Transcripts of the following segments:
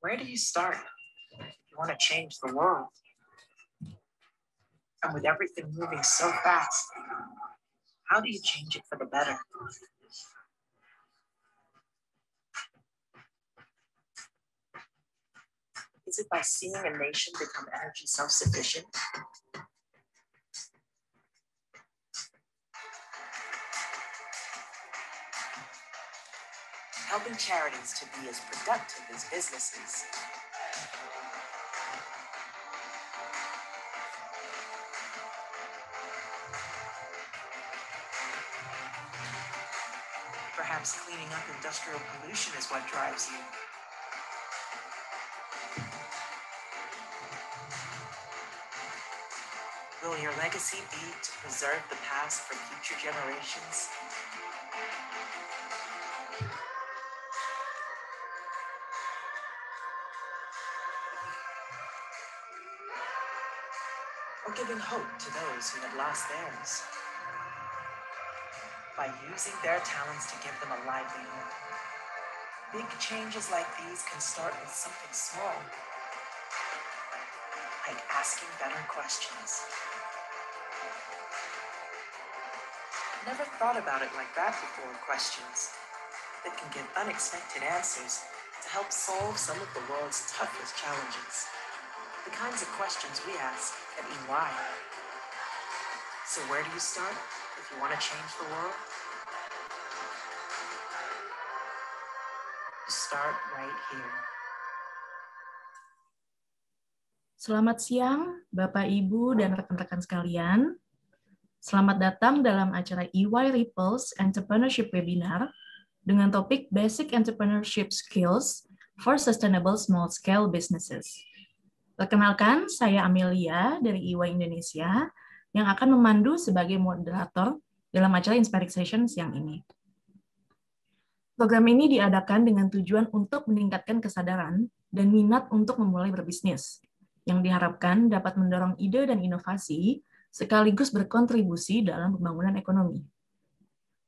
Where do you start? You want to change the world. And with everything moving so fast, how do you change it for the better? Is it by seeing a nation become energy self-sufficient? Helping charities to be as productive as businesses. Perhaps cleaning up industrial pollution is what drives you. Will your legacy be to preserve the past for future generations? Or giving hope to those who have lost theirs? By using their talents to give them a livelihood. Big changes like these can start with something small, like asking better questions. Never thought about it like that before, questions that can give unexpected answers to help solve some of the world's toughest challenges. The kinds of questions we ask at EY. So where do you start if you want to change the world? Start right here. Selamat siang, Bapak, Ibu, dan rekan-rekan sekalian. Selamat datang dalam acara EY Ripples Entrepreneurship Webinar dengan topik Basic Entrepreneurship Skills for Sustainable Small Scale Businesses. Perkenalkan, saya Amelia dari EY Indonesia yang akan memandu sebagai moderator dalam acara Inspiring Session siang ini. Program ini diadakan dengan tujuan untuk meningkatkan kesadaran dan minat untuk memulai berbisnis, yang diharapkan dapat mendorong ide dan inovasi sekaligus berkontribusi dalam pembangunan ekonomi.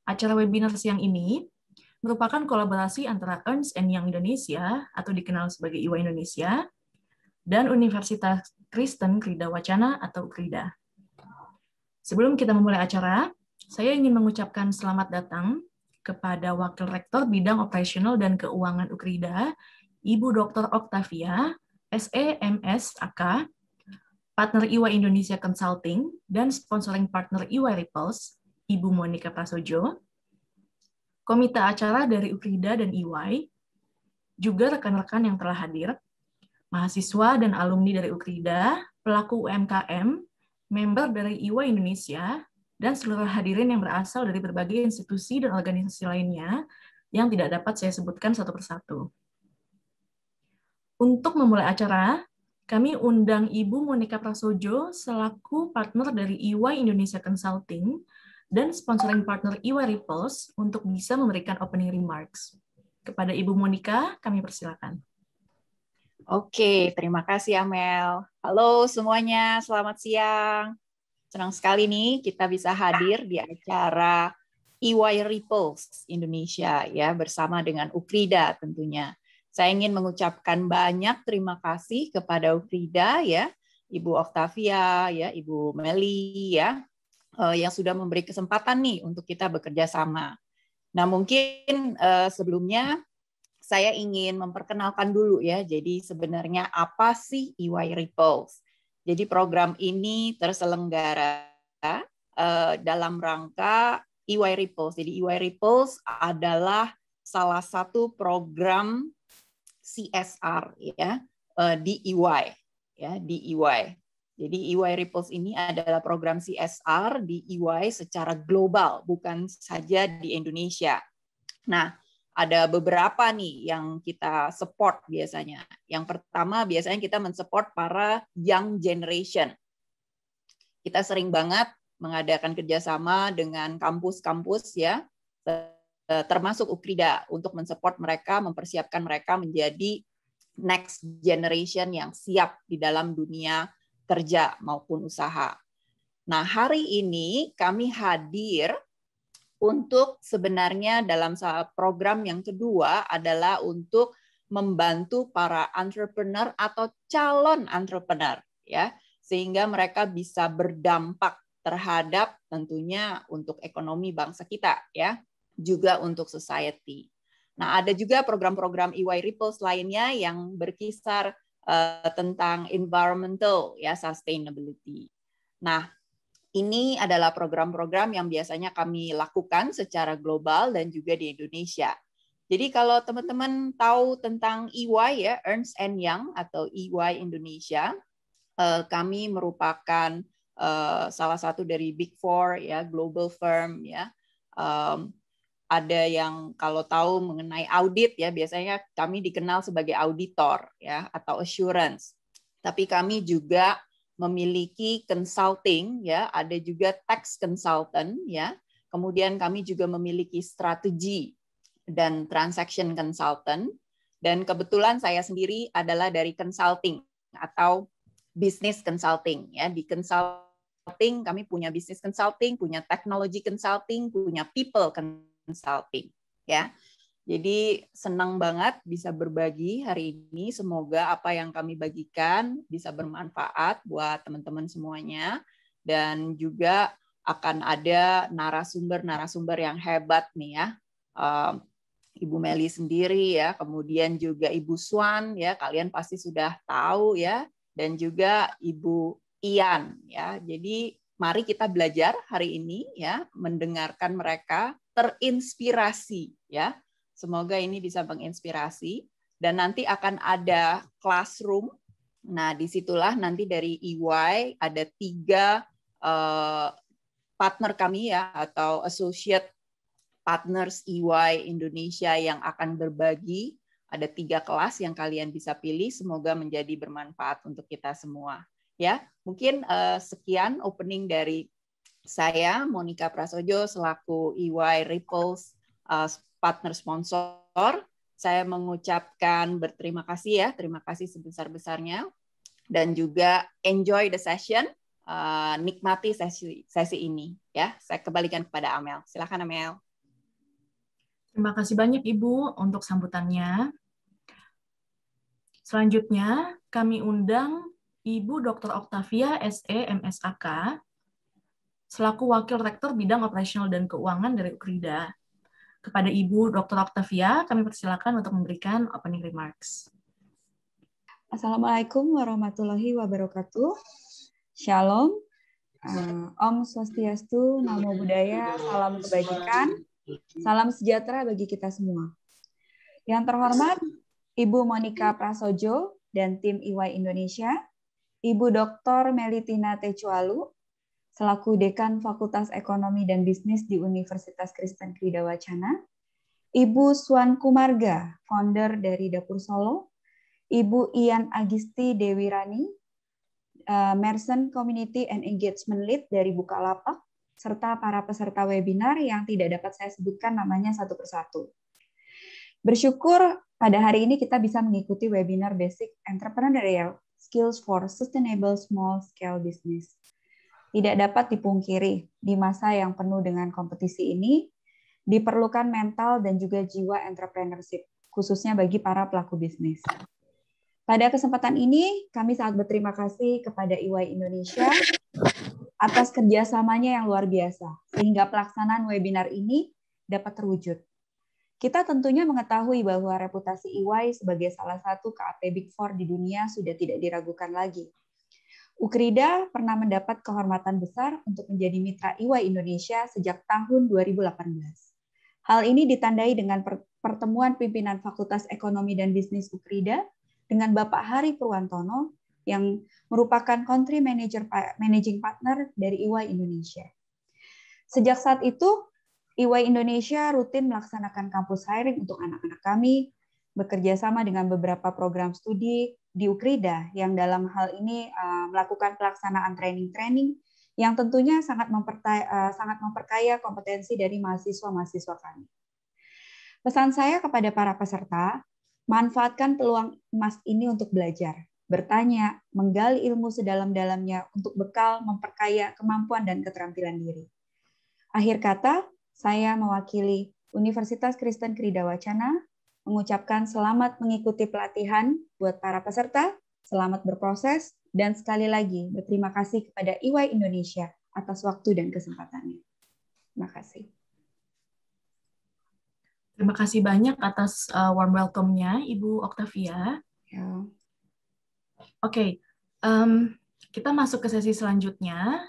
Acara webinar siang ini merupakan kolaborasi antara Ernst & Young Indonesia atau dikenal sebagai EY Indonesia dan Universitas Kristen Krida Wacana atau UKRIDA. Sebelum kita memulai acara, saya ingin mengucapkan selamat datang kepada Wakil Rektor Bidang Operasional dan Keuangan UKRIDA, Ibu Dr. Octavia, SEMS AK, partner EY Indonesia Consulting, dan sponsoring partner EY Ripples, Ibu Monica Prasojo, komite acara dari UKRIDA dan EY, juga rekan-rekan yang telah hadir, mahasiswa dan alumni dari UKRIDA, pelaku UMKM, member dari EY Indonesia, dan seluruh hadirin yang berasal dari berbagai institusi dan organisasi lainnya yang tidak dapat saya sebutkan satu persatu. Untuk memulai acara, kami undang Ibu Monica Prasojo selaku partner dari EY Indonesia Consulting dan sponsoring partner EY Ripples untuk bisa memberikan opening remarks. Kepada Ibu Monica, kami persilakan. Oke, terima kasih Amel. Halo semuanya, selamat siang. Senang sekali nih kita bisa hadir di acara EY Ripples Indonesia ya bersama dengan UKRIDA tentunya. Saya ingin mengucapkan banyak terima kasih kepada UKRIDA ya, Ibu Octavia ya, Ibu Meli ya, yang sudah memberi kesempatan nih untuk kita bekerja sama. Nah, mungkin sebelumnya saya ingin memperkenalkan dulu ya. Jadi sebenarnya apa sih EY Ripples? Jadi program ini terselenggara dalam rangka EY Ripples. Jadi EY Ripples adalah salah satu program CSR ya di EY ya di EY. Jadi EY Ripples ini adalah program CSR di EY secara global, bukan saja di Indonesia. Nah, ada beberapa nih yang kita support biasanya. Yang pertama biasanya kita mensupport para young generation. Kita sering banget mengadakan kerjasama dengan kampus-kampus ya, termasuk UKRIDA untuk mensupport mereka, mempersiapkan mereka menjadi next generation yang siap di dalam dunia kerja maupun usaha. Nah, hari ini kami hadir untuk sebenarnya dalam program yang kedua adalah untuk membantu para entrepreneur atau calon entrepreneur, ya, sehingga mereka bisa berdampak terhadap tentunya untuk ekonomi bangsa kita, ya, juga untuk society. Nah, ada juga program-program EY Ripples lainnya yang berkisar tentang environmental, ya, sustainability. Nah, ini adalah program-program yang biasanya kami lakukan secara global dan juga di Indonesia. Jadi kalau teman-teman tahu tentang EY, ya, Ernst & Young atau EY Indonesia, kami merupakan salah satu dari Big Four, ya, global firm, ya. Ada yang kalau tahu mengenai audit, ya, biasanya kami dikenal sebagai auditor, ya, atau assurance. Tapi kami juga memiliki consulting, ya, ada juga tax consultant, ya. Kemudian kami juga memiliki strategi dan transaction consultant, dan kebetulan saya sendiri adalah dari consulting atau business consulting, ya. Di consulting kami punya business consulting, punya technology consulting, punya people consulting, ya. Jadi senang banget bisa berbagi hari ini. Semoga apa yang kami bagikan bisa bermanfaat buat teman-teman semuanya, dan juga akan ada narasumber-narasumber yang hebat nih, ya. Ibu Meli sendiri, ya, kemudian juga Ibu Swan, ya, kalian pasti sudah tahu, ya, dan juga Ibu Ian, ya. Jadi mari kita belajar hari ini, ya, mendengarkan mereka, terinspirasi, ya. Semoga ini bisa menginspirasi, dan nanti akan ada classroom. Nah, disitulah nanti dari EY ada 3 partner kami, ya, atau associate partners EY Indonesia yang akan berbagi. Ada 3 kelas yang kalian bisa pilih. Semoga menjadi bermanfaat untuk kita semua. Ya, mungkin sekian opening dari saya, Monica Prasojo, selaku EY Ripples partner sponsor. Saya mengucapkan berterima kasih, ya, terima kasih sebesar-besarnya, dan juga enjoy the session, nikmati sesi ini, ya. Saya kembalikan kepada Amel. Silakan, Amel. Terima kasih banyak Ibu untuk sambutannya. Selanjutnya, kami undang Ibu Dr. Octavia SE MSAK, selaku Wakil Rektor Bidang Operasional dan Keuangan dari UKRIDA. Kepada Ibu Dr. Octavia, kami persilakan untuk memberikan opening remarks. Assalamualaikum warahmatullahi wabarakatuh. Shalom, Om Swastiastu, Namo Buddhaya, salam kebajikan, salam sejahtera bagi kita semua. Yang terhormat, Ibu Monica Prasojo dan tim EY Indonesia, Ibu Dr. Melitina Tecualu, selaku Dekan Fakultas Ekonomi dan Bisnis di Universitas Kristen Krida Wacana, Ibu Swan Kumarga, founder dari Dapur Solo, Ibu Ian Agisti Dewi Rani, Merchant Community and Engagement Lead dari Bukalapak, serta para peserta webinar yang tidak dapat saya sebutkan namanya satu persatu. Bersyukur pada hari ini kita bisa mengikuti webinar Basic Entrepreneurial Skills for Sustainable Small Scale Business. Tidak dapat dipungkiri, di masa yang penuh dengan kompetisi ini, diperlukan mental dan juga jiwa entrepreneurship, khususnya bagi para pelaku bisnis. Pada kesempatan ini, kami sangat berterima kasih kepada EY Indonesia atas kerjasamanya yang luar biasa, sehingga pelaksanaan webinar ini dapat terwujud. Kita tentunya mengetahui bahwa reputasi EY sebagai salah satu KAP Big Four di dunia sudah tidak diragukan lagi. UKRIDA pernah mendapat kehormatan besar untuk menjadi mitra EY Indonesia sejak tahun 2018. Hal ini ditandai dengan pertemuan pimpinan Fakultas Ekonomi dan Bisnis UKRIDA dengan Bapak Hari Purwantono yang merupakan Country Managing Partner dari EY Indonesia. Sejak saat itu, EY Indonesia rutin melaksanakan kampus hiring untuk anak-anak kami, bekerja sama dengan beberapa program studi di UKRIDA yang dalam hal ini melakukan pelaksanaan training-training yang tentunya sangat memperkaya kompetensi dari mahasiswa-mahasiswa kami. Pesan saya kepada para peserta, manfaatkan peluang emas ini untuk belajar, bertanya, menggali ilmu sedalam-dalamnya untuk bekal memperkaya kemampuan dan keterampilan diri. Akhir kata, saya mewakili Universitas Kristen Krida Wacana mengucapkan selamat mengikuti pelatihan buat para peserta, selamat berproses, dan sekali lagi berterima kasih kepada EY Indonesia atas waktu dan kesempatannya. Terima kasih. Terima kasih banyak atas warm welcome-nya, Ibu Octavia. Ya. Oke, kita masuk ke sesi selanjutnya.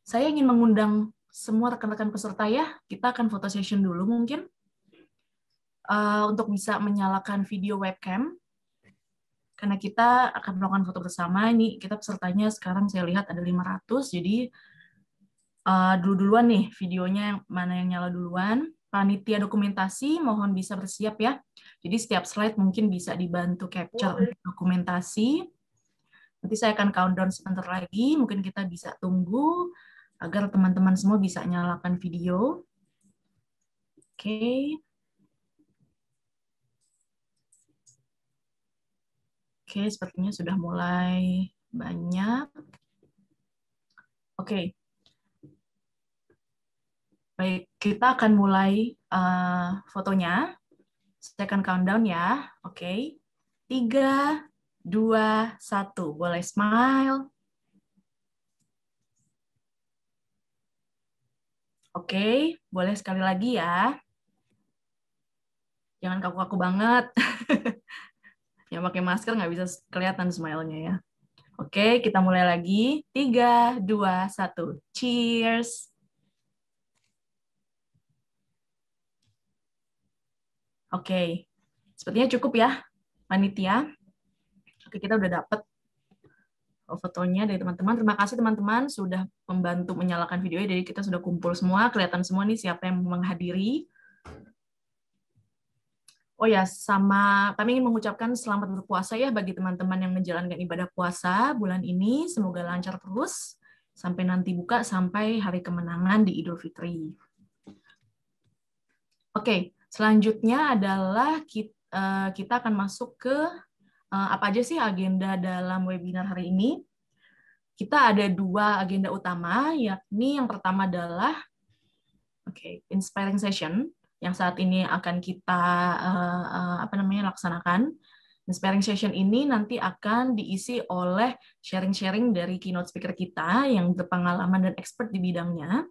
Saya ingin mengundang semua rekan-rekan peserta ya. Kita akan foto session dulu mungkin. Untuk bisa menyalakan video webcam. Karena kita akan melakukan foto bersama. Ini kita pesertanya sekarang saya lihat ada 500. Jadi dulu-duluan nih videonya mana yang nyala duluan. Panitia dokumentasi mohon bisa bersiap ya. Jadi setiap slide mungkin bisa dibantu capture untuk dokumentasi. Nanti saya akan countdown sebentar lagi, mungkin kita bisa tunggu agar teman-teman semua bisa nyalakan video. Oke. Oke, sepertinya sudah mulai banyak. Oke. Baik, kita akan mulai fotonya. Saya akan countdown ya. Oke. 3, 2, 1. Boleh smile. Oke, boleh sekali lagi ya. Jangan kaku-kaku banget. Yang pakai masker nggak bisa kelihatan smile-nya ya. Oke, kita mulai lagi. 3, 2, 1. Cheers. Oke, sepertinya cukup ya, panitia. Oke, kita udah dapet fotonya dari teman-teman. Terima kasih teman-teman sudah membantu menyalakan videonya. Jadi kita sudah kumpul semua, kelihatan semua nih siapa yang menghadiri. Oh ya, sama kami ingin mengucapkan selamat berpuasa ya bagi teman-teman yang menjalankan ibadah puasa bulan ini. Semoga lancar terus sampai nanti buka sampai hari kemenangan di Idul Fitri. Oke, selanjutnya adalah kita akan masuk ke apa aja sih agenda dalam webinar hari ini. Kita ada 2 agenda utama, yakni yang pertama adalah inspiring session yang saat ini akan kita laksanakan. Inspiring session ini nanti akan diisi oleh sharing-sharing dari keynote speaker kita yang berpengalaman dan expert di bidangnya.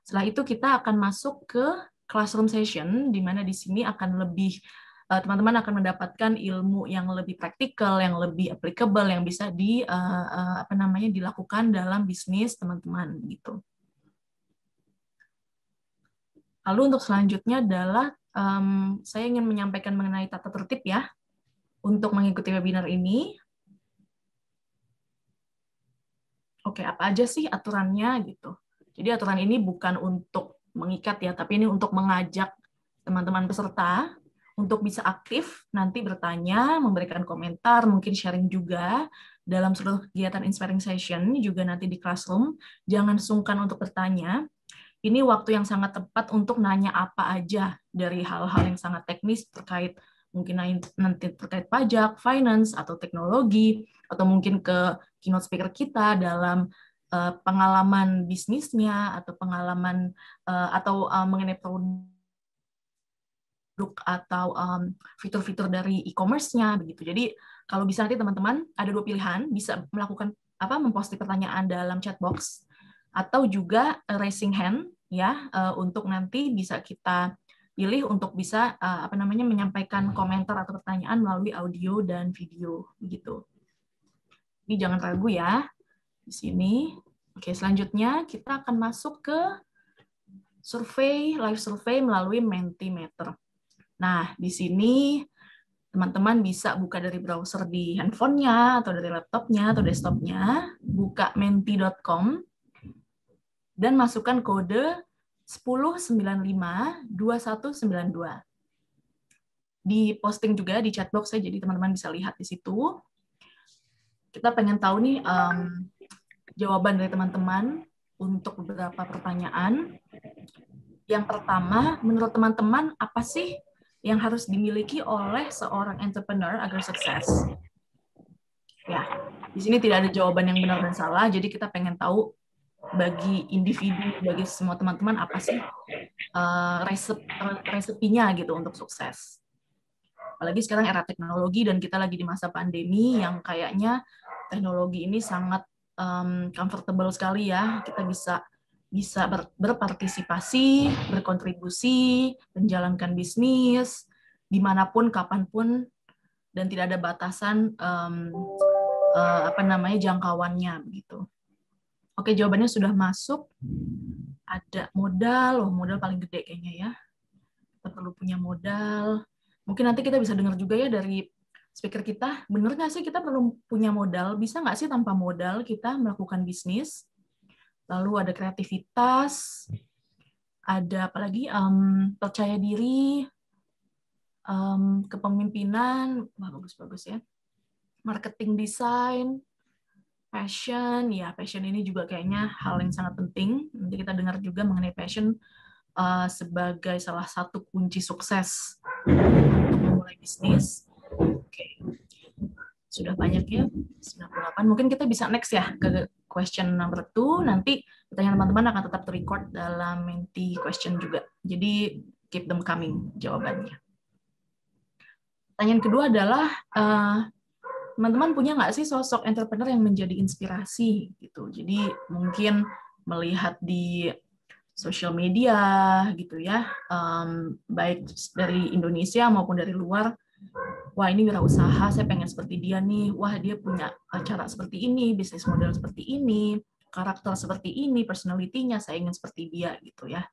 Setelah itu kita akan masuk ke classroom session, di mana di sini akan lebih teman-teman akan mendapatkan ilmu yang lebih praktikal, yang lebih applicable, yang bisa dilakukan dalam bisnis teman-teman gitu. Lalu untuk selanjutnya adalah saya ingin menyampaikan mengenai tata tertib ya untuk mengikuti webinar ini. Oke, apa aja sih aturannya gitu. Jadi aturan ini bukan untuk mengikat ya, tapi ini untuk mengajak teman-teman peserta untuk bisa aktif, nanti bertanya, memberikan komentar, mungkin sharing juga dalam seluruh kegiatan inspiring session, juga nanti di classroom. Jangan sungkan untuk bertanya. Ini waktu yang sangat tepat untuk nanya apa aja dari hal-hal yang sangat teknis terkait mungkin nanti terkait pajak, finance, atau teknologi, atau mungkin ke keynote speaker kita dalam pengalaman bisnisnya atau pengalaman mengenai produk atau fitur-fitur dari e-commerce-nya begitu. Jadi kalau bisa nanti teman-teman ada 2 pilihan, bisa melakukan memposting pertanyaan dalam chat box atau juga raising hand ya untuk nanti bisa kita pilih untuk bisa menyampaikan komentar atau pertanyaan melalui audio dan video begitu. Jadi jangan ragu ya. Di sini. Oke, selanjutnya kita akan masuk ke live survey melalui Mentimeter. Nah, di sini teman-teman bisa buka dari browser di handphonenya atau dari laptopnya atau desktopnya, buka menti.com dan masukkan kode 10952192. Di posting juga di chatbox ya, jadi teman-teman bisa lihat di situ. Kita pengen tahu nih jawaban dari teman-teman untuk beberapa pertanyaan. Yang pertama, menurut teman-teman apa sih yang harus dimiliki oleh seorang entrepreneur agar sukses? Ya, di sini tidak ada jawaban yang benar dan salah, jadi kita pengen tahu bagi individu, bagi semua teman-teman apa sih resepinya gitu untuk sukses. Apalagi sekarang era teknologi dan kita lagi di masa pandemi yang kayaknya teknologi ini sangat comfortable sekali ya. Kita bisa berpartisipasi, berkontribusi, menjalankan bisnis dimanapun, kapanpun, dan tidak ada batasan jangkauannya begitu. Oke, jawabannya sudah masuk. Ada modal, modal paling gede kayaknya ya. Kita perlu punya modal. Mungkin nanti kita bisa dengar juga ya dari speaker kita, bener nggak sih kita perlu punya modal? Bisa nggak sih tanpa modal kita melakukan bisnis? Lalu ada kreativitas, ada apalagi percaya diri, kepemimpinan, wah bagus-bagus ya. Marketing design, passion, ya passion ini juga kayaknya hal yang sangat penting. Nanti kita dengar juga mengenai passion sebagai salah satu kunci sukses untuk memulai bisnis. Oke. Sudah banyak ya, 98. Mungkin kita bisa next ya ke question number 2. Nanti pertanyaan teman-teman akan tetap ter-record dalam Menti question juga. Jadi keep them coming jawabannya. Pertanyaan kedua adalah teman-teman punya nggak sih sosok entrepreneur yang menjadi inspirasi gitu? Jadi mungkin melihat di sosial media gitu ya, baik dari Indonesia maupun dari luar. Wah ini wirausaha, saya pengen seperti dia nih. Wah dia punya cara seperti ini, bisnis model seperti ini, karakter seperti ini, personality-nya saya ingin seperti dia gitu ya.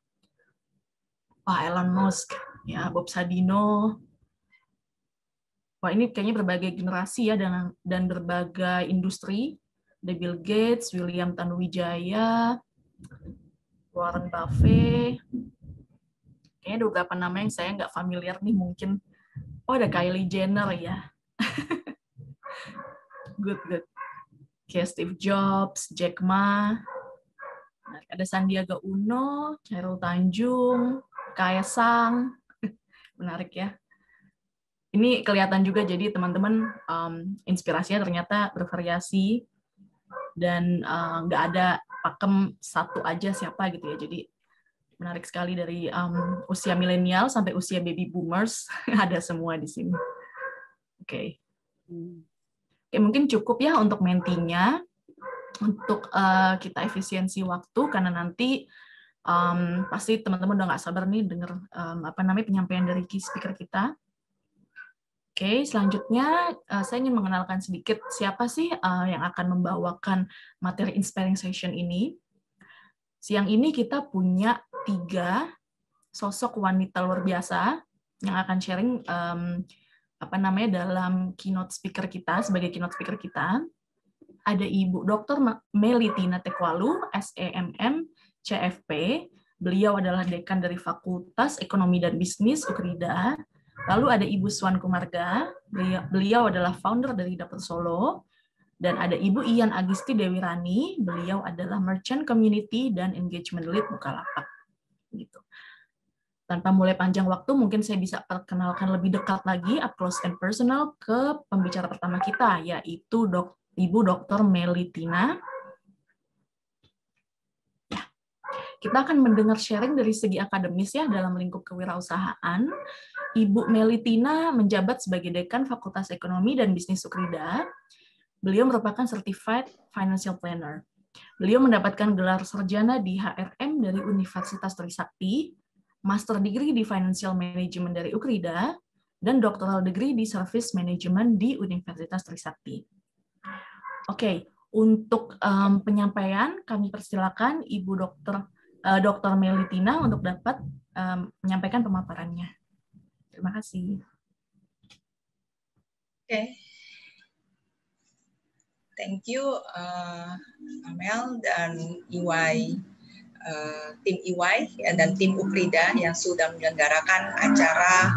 Wah Elon Musk, ya Bob Sadino. Wah, ini kayaknya berbagai generasi ya dan berbagai industri. Ada Bill Gates, William Tanuwijaya, Warren Buffett. Kayaknya ada beberapa nama yang saya nggak familiar nih mungkin. Oh, ada Kylie Jenner ya. Good. Kayak Steve Jobs, Jack Ma. Ada Sandiaga Uno, Chairul Tanjung, Kaesang. Menarik ya. Ini kelihatan juga jadi teman-teman inspirasinya ternyata bervariasi dan nggak ada pakem satu aja siapa gitu ya. Jadi menarik sekali dari usia milenial sampai usia baby boomers ada semua di sini. Oke, mungkin cukup ya untuk mentinya. Untuk kita efisiensi waktu karena nanti pasti teman-teman udah nggak sabar nih dengar penyampaian dari key speaker kita. Oke, selanjutnya saya ingin mengenalkan sedikit siapa sih yang akan membawakan materi inspiring session ini. Siang ini kita punya 3 sosok wanita luar biasa yang akan sharing dalam keynote speaker kita, sebagai keynote speaker kita. Ada Ibu Dr. Melitina Tekwalu, SEMM, CFP. Beliau adalah dekan dari Fakultas Ekonomi dan Bisnis UKRIDA. Lalu ada Ibu Swan Kumarga, beliau adalah founder dari Dapur Solo, dan ada Ibu Ian Agisti Dewi Rani, beliau adalah Merchant Community dan Engagement Lead Bukalapak. Gitu. Tanpa mulai panjang waktu, mungkin saya bisa perkenalkan lebih dekat lagi, up close and personal, ke pembicara pertama kita, yaitu Ibu Dr. Melitina. Kita akan mendengar sharing dari segi akademis ya dalam lingkup kewirausahaan. Ibu Melitina menjabat sebagai Dekan Fakultas Ekonomi dan Bisnis UKRIDA. Beliau merupakan Certified Financial Planner. Beliau mendapatkan gelar sarjana di HRM dari Universitas Trisakti, Master Degree di Financial Management dari UKRIDA, dan Doctoral Degree di Service Management di Universitas Trisakti. Oke, untuk penyampaian kami persilakan Ibu Dr. Melitina untuk dapat menyampaikan pemaparannya. Terima kasih. Oke. Thank you Amel dan EY, tim EY dan tim UKRIDA yang sudah menyelenggarakan acara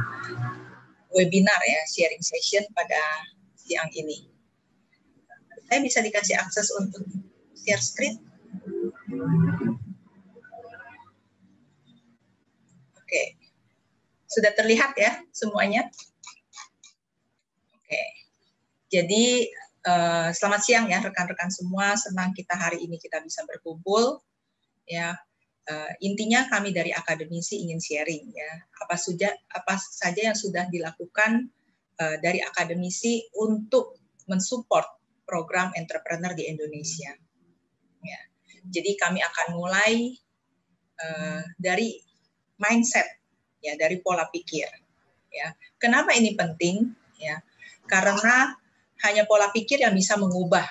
webinar ya, sharing session pada siang ini. Saya bisa dikasih akses untuk share screen? Oke. Sudah terlihat ya semuanya? Oke. Jadi selamat siang ya rekan-rekan semua, senang kita hari ini kita bisa berkumpul ya. Intinya kami dari akademisi ingin sharing ya apa saja yang sudah dilakukan dari akademisi untuk mensupport program entrepreneur di Indonesia. Ya. Jadi kami akan mulai dari mindset, ya, dari pola pikir. Ya. Kenapa ini penting? Ya, karena hanya pola pikir yang bisa mengubah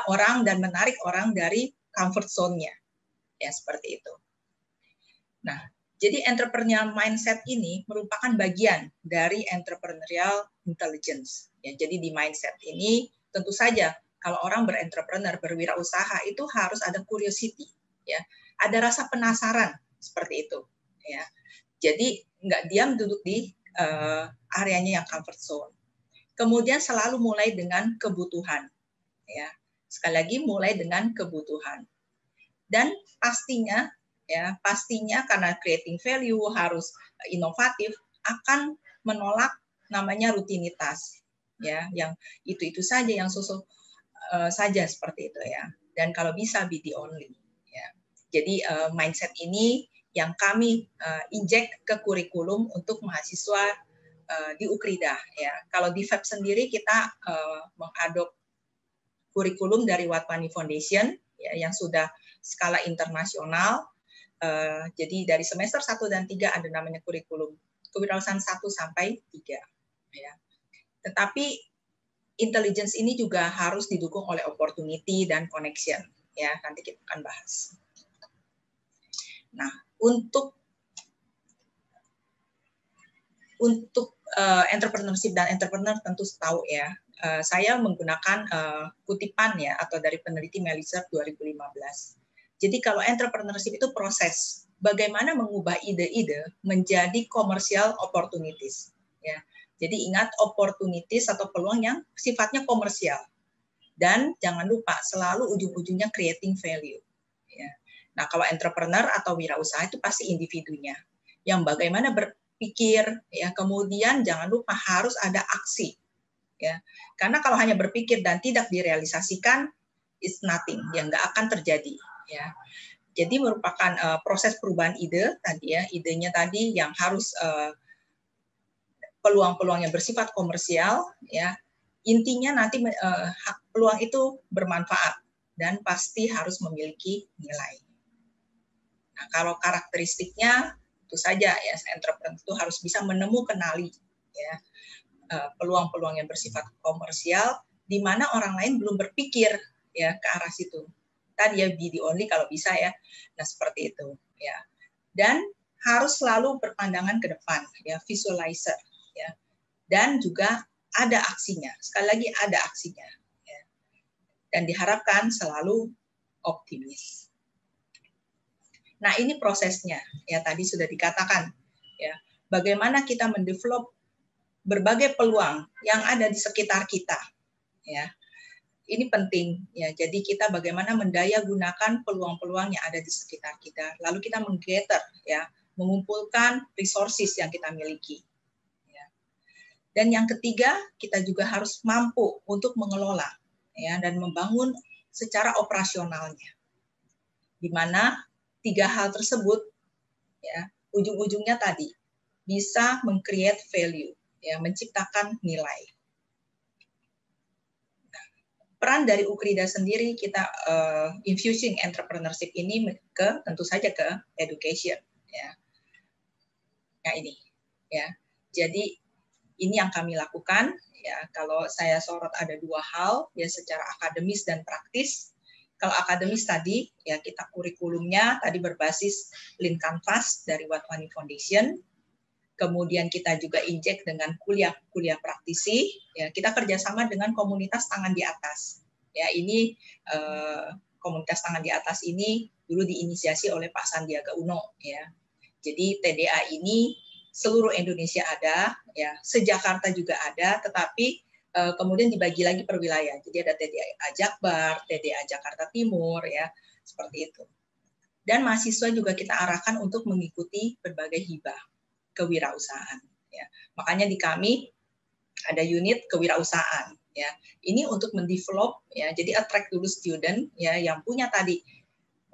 orang dan menarik orang dari comfort zone-nya, ya, seperti itu. Nah, jadi entrepreneurial mindset ini merupakan bagian dari entrepreneurial intelligence. Ya, jadi di mindset ini tentu saja kalau orang berentrepreneur, berwirausaha itu harus ada curiosity, ya, ada rasa penasaran seperti itu. Ya, jadi nggak diam duduk di areanya yang comfort zone. Kemudian selalu mulai dengan kebutuhan. Ya, sekali lagi mulai dengan kebutuhan. Dan pastinya karena creating value harus inovatif, akan menolak namanya rutinitas, ya, yang itu saja, yang saja seperti itu, ya. Dan kalau bisa be the only, ya. Jadi mindset ini yang kami injek ke kurikulum untuk mahasiswa di Ukrida, ya. Kalau di FEB sendiri kita mengadop kurikulum dari Watwani Foundation, ya, yang sudah skala internasional. Jadi dari semester 1 dan 3 ada namanya kurikulum kewirausahaan 1 sampai 3. Ya. Tetapi intelligence ini juga harus didukung oleh opportunity dan connection. Ya, nanti kita akan bahas. Nah, untuk entrepreneurship dan entrepreneur tentu tahu, ya. Saya menggunakan kutipan, ya, atau dari peneliti Melisser 2015. Jadi kalau entrepreneurship itu proses bagaimana mengubah ide-ide menjadi commercial opportunities, ya. Jadi ingat, opportunities atau peluang yang sifatnya komersial, dan jangan lupa selalu ujung-ujungnya creating value, ya. Nah, kalau entrepreneur atau wirausaha itu pasti individunya yang bagaimana berpikir, ya, kemudian jangan lupa harus ada aksi, ya. Karena kalau hanya berpikir dan tidak direalisasikan, it's nothing, yang nggak akan terjadi, ya. Jadi merupakan proses perubahan ide tadi, ya, idenya tadi yang harus peluang-peluang yang bersifat komersial, ya. Intinya nanti peluang itu bermanfaat dan pasti harus memiliki nilai. Nah, kalau karakteristiknya itu saja, ya, entrepreneur itu harus bisa kenali, ya, peluang-peluang yang bersifat komersial di mana orang lain belum berpikir, ya, ke arah situ. Tadi, ya, be the only kalau bisa, ya. Nah, seperti itu, ya. Dan harus selalu berpandangan ke depan, ya, visualizer, ya. Dan juga ada aksinya. Sekali lagi ada aksinya, ya. Dan diharapkan selalu optimis. Nah, ini prosesnya, ya, tadi sudah dikatakan, ya. Bagaimana kita mendevelop berbagai peluang yang ada di sekitar kita, ya. Ini penting, ya. Jadi kita bagaimana mendaya gunakan peluang-peluang yang ada di sekitar kita. Lalu kita menggather, ya, mengumpulkan resources yang kita miliki, ya. Dan yang ketiga, kita juga harus mampu untuk mengelola, ya, dan membangun secara operasionalnya. Di mana 3 hal tersebut, ya, ujung-ujungnya tadi bisa meng-create value, ya, menciptakan nilai. Nah, peran dari Ukrida sendiri, kita infusing entrepreneurship ini tentu saja ke education, ya. Nah, ini, ya. Jadi ini yang kami lakukan, ya. Kalau saya sorot ada 2 hal, ya, secara akademis dan praktis. Kalau akademis tadi, ya, kita kurikulumnya tadi berbasis Lean Canvas dari Watwani Foundation. Kemudian kita juga injek dengan kuliah praktisi, ya, kita kerjasama dengan komunitas tangan di atas, ya. Ini komunitas tangan di atas ini dulu diinisiasi oleh Pak Sandiaga Uno, ya. Jadi TDA ini seluruh Indonesia ada, ya, se-Jakarta juga ada, tetapi kemudian dibagi lagi per wilayah. Jadi ada TDA Jakbar, TDA Jakarta Timur, ya, seperti itu. Dan mahasiswa juga kita arahkan untuk mengikuti berbagai hibah kewirausahaan, ya. Makanya di kami ada unit kewirausahaan, ya. Ini untuk mendevelop, ya, jadi attract dulu student, ya, yang punya tadi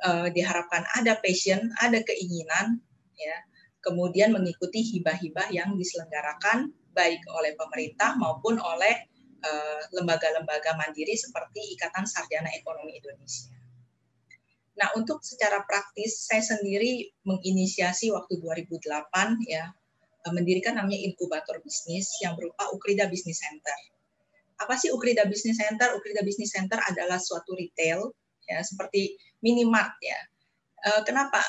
diharapkan ada passion, ada keinginan, ya. Kemudian mengikuti hibah-hibah yang diselenggarakan baik oleh pemerintah maupun oleh lembaga-lembaga mandiri seperti Ikatan Sarjana Ekonomi Indonesia. Nah, untuk secara praktis saya sendiri menginisiasi waktu 2008 ya, mendirikan namanya inkubator bisnis yang berupa Ukrida Business Center. Apa sih Ukrida Business Center? Ukrida Business Center adalah suatu retail ya, seperti minimart ya. Kenapa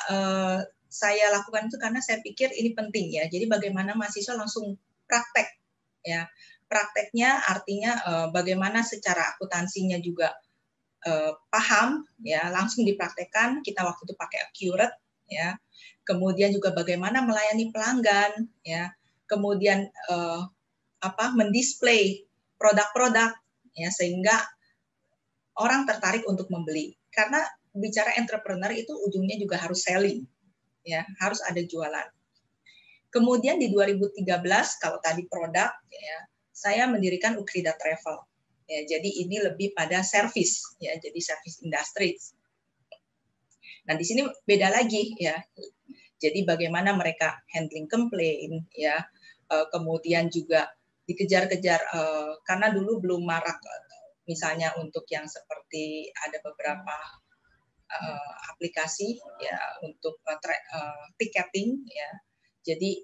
saya lakukan itu? Karena saya pikir ini penting ya. Jadi bagaimana mahasiswa langsung praktek ya. Prakteknya artinya bagaimana secara akuntansinya juga paham ya, langsung dipraktekkan. Kita waktu itu pakai Accurate ya. Kemudian juga bagaimana melayani pelanggan ya. Kemudian mendisplay produk-produk ya, sehingga orang tertarik untuk membeli. Karena bicara entrepreneur itu ujungnya juga harus selling ya, harus ada jualan. Kemudian di 2013 kalau tadi produk ya, saya mendirikan Ukrida Travel. Ya, jadi ini lebih pada service ya, jadi service industry. Nah, di sini beda lagi ya. Jadi bagaimana mereka handling komplain ya. Kemudian juga dikejar-kejar karena dulu belum marak misalnya untuk yang seperti ada beberapa aplikasi ya untuk tiketing ya. Jadi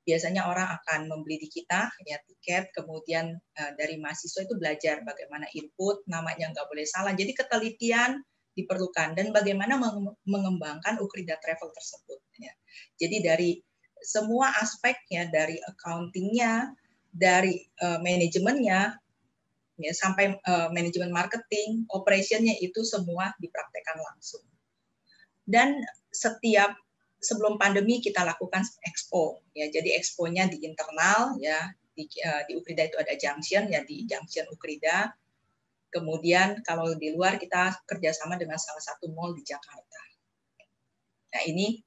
biasanya orang akan membeli di kita ya tiket, kemudian dari mahasiswa itu belajar bagaimana input, namanya nggak boleh salah. Jadi ketelitian diperlukan dan bagaimana mengembangkan Ukrida Travel tersebut. Ya. Jadi dari semua aspek ya, dari accounting-nya, dari manajemennya, ya, sampai manajemen marketing, operation-nya itu semua dipraktekkan langsung. Dan sebelum pandemi kita lakukan expo ya, jadi expo-nya di internal ya, di Ukrida itu ada junction ya, di junction Ukrida. Kemudian kalau di luar kita kerjasama dengan salah satu mall di Jakarta. Nah ini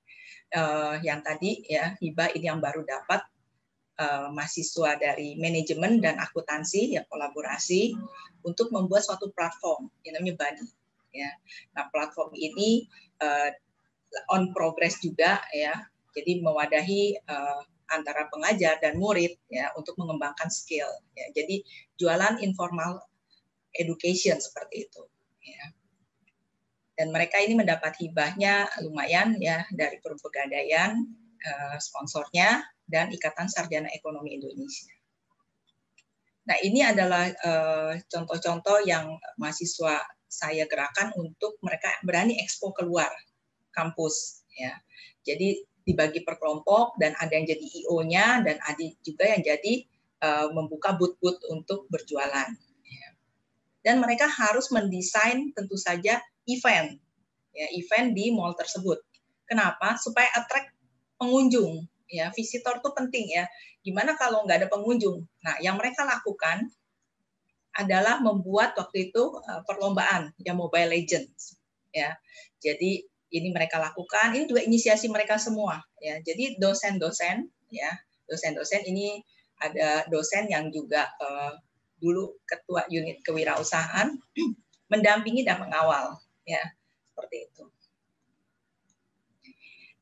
yang tadi ya, Hibah ini yang baru dapat mahasiswa dari manajemen dan akuntansi ya, kolaborasi untuk membuat suatu platform yang namanya Buddy ya. Nah platform ini on progress juga ya, jadi mewadahi antara pengajar dan murid ya untuk mengembangkan skill ya. Jadi jualan informal education seperti itu ya. Dan mereka ini mendapat hibahnya lumayan ya dari Pegadaian, sponsornya, dan Ikatan Sarjana Ekonomi Indonesia. Nah ini adalah contoh-contoh yang mahasiswa saya gerakan untuk mereka berani ekspo keluar kampus ya. Jadi dibagi per kelompok dan ada yang jadi IO-nya dan ada juga yang jadi membuka booth-booth untuk berjualan. Ya. Dan mereka harus mendesain tentu saja event ya, event di mall tersebut. Kenapa? Supaya attract pengunjung ya, visitor itu penting ya. Gimana kalau nggak ada pengunjung? Nah, yang mereka lakukan adalah membuat waktu itu perlombaan ya, Mobile Legends ya. Jadi ini mereka lakukan, ini juga inisiasi mereka semua ya. Jadi dosen-dosen ya, dosen-dosen ini ada dosen yang juga dulu ketua unit kewirausahaan mendampingi dan mengawal ya, seperti itu.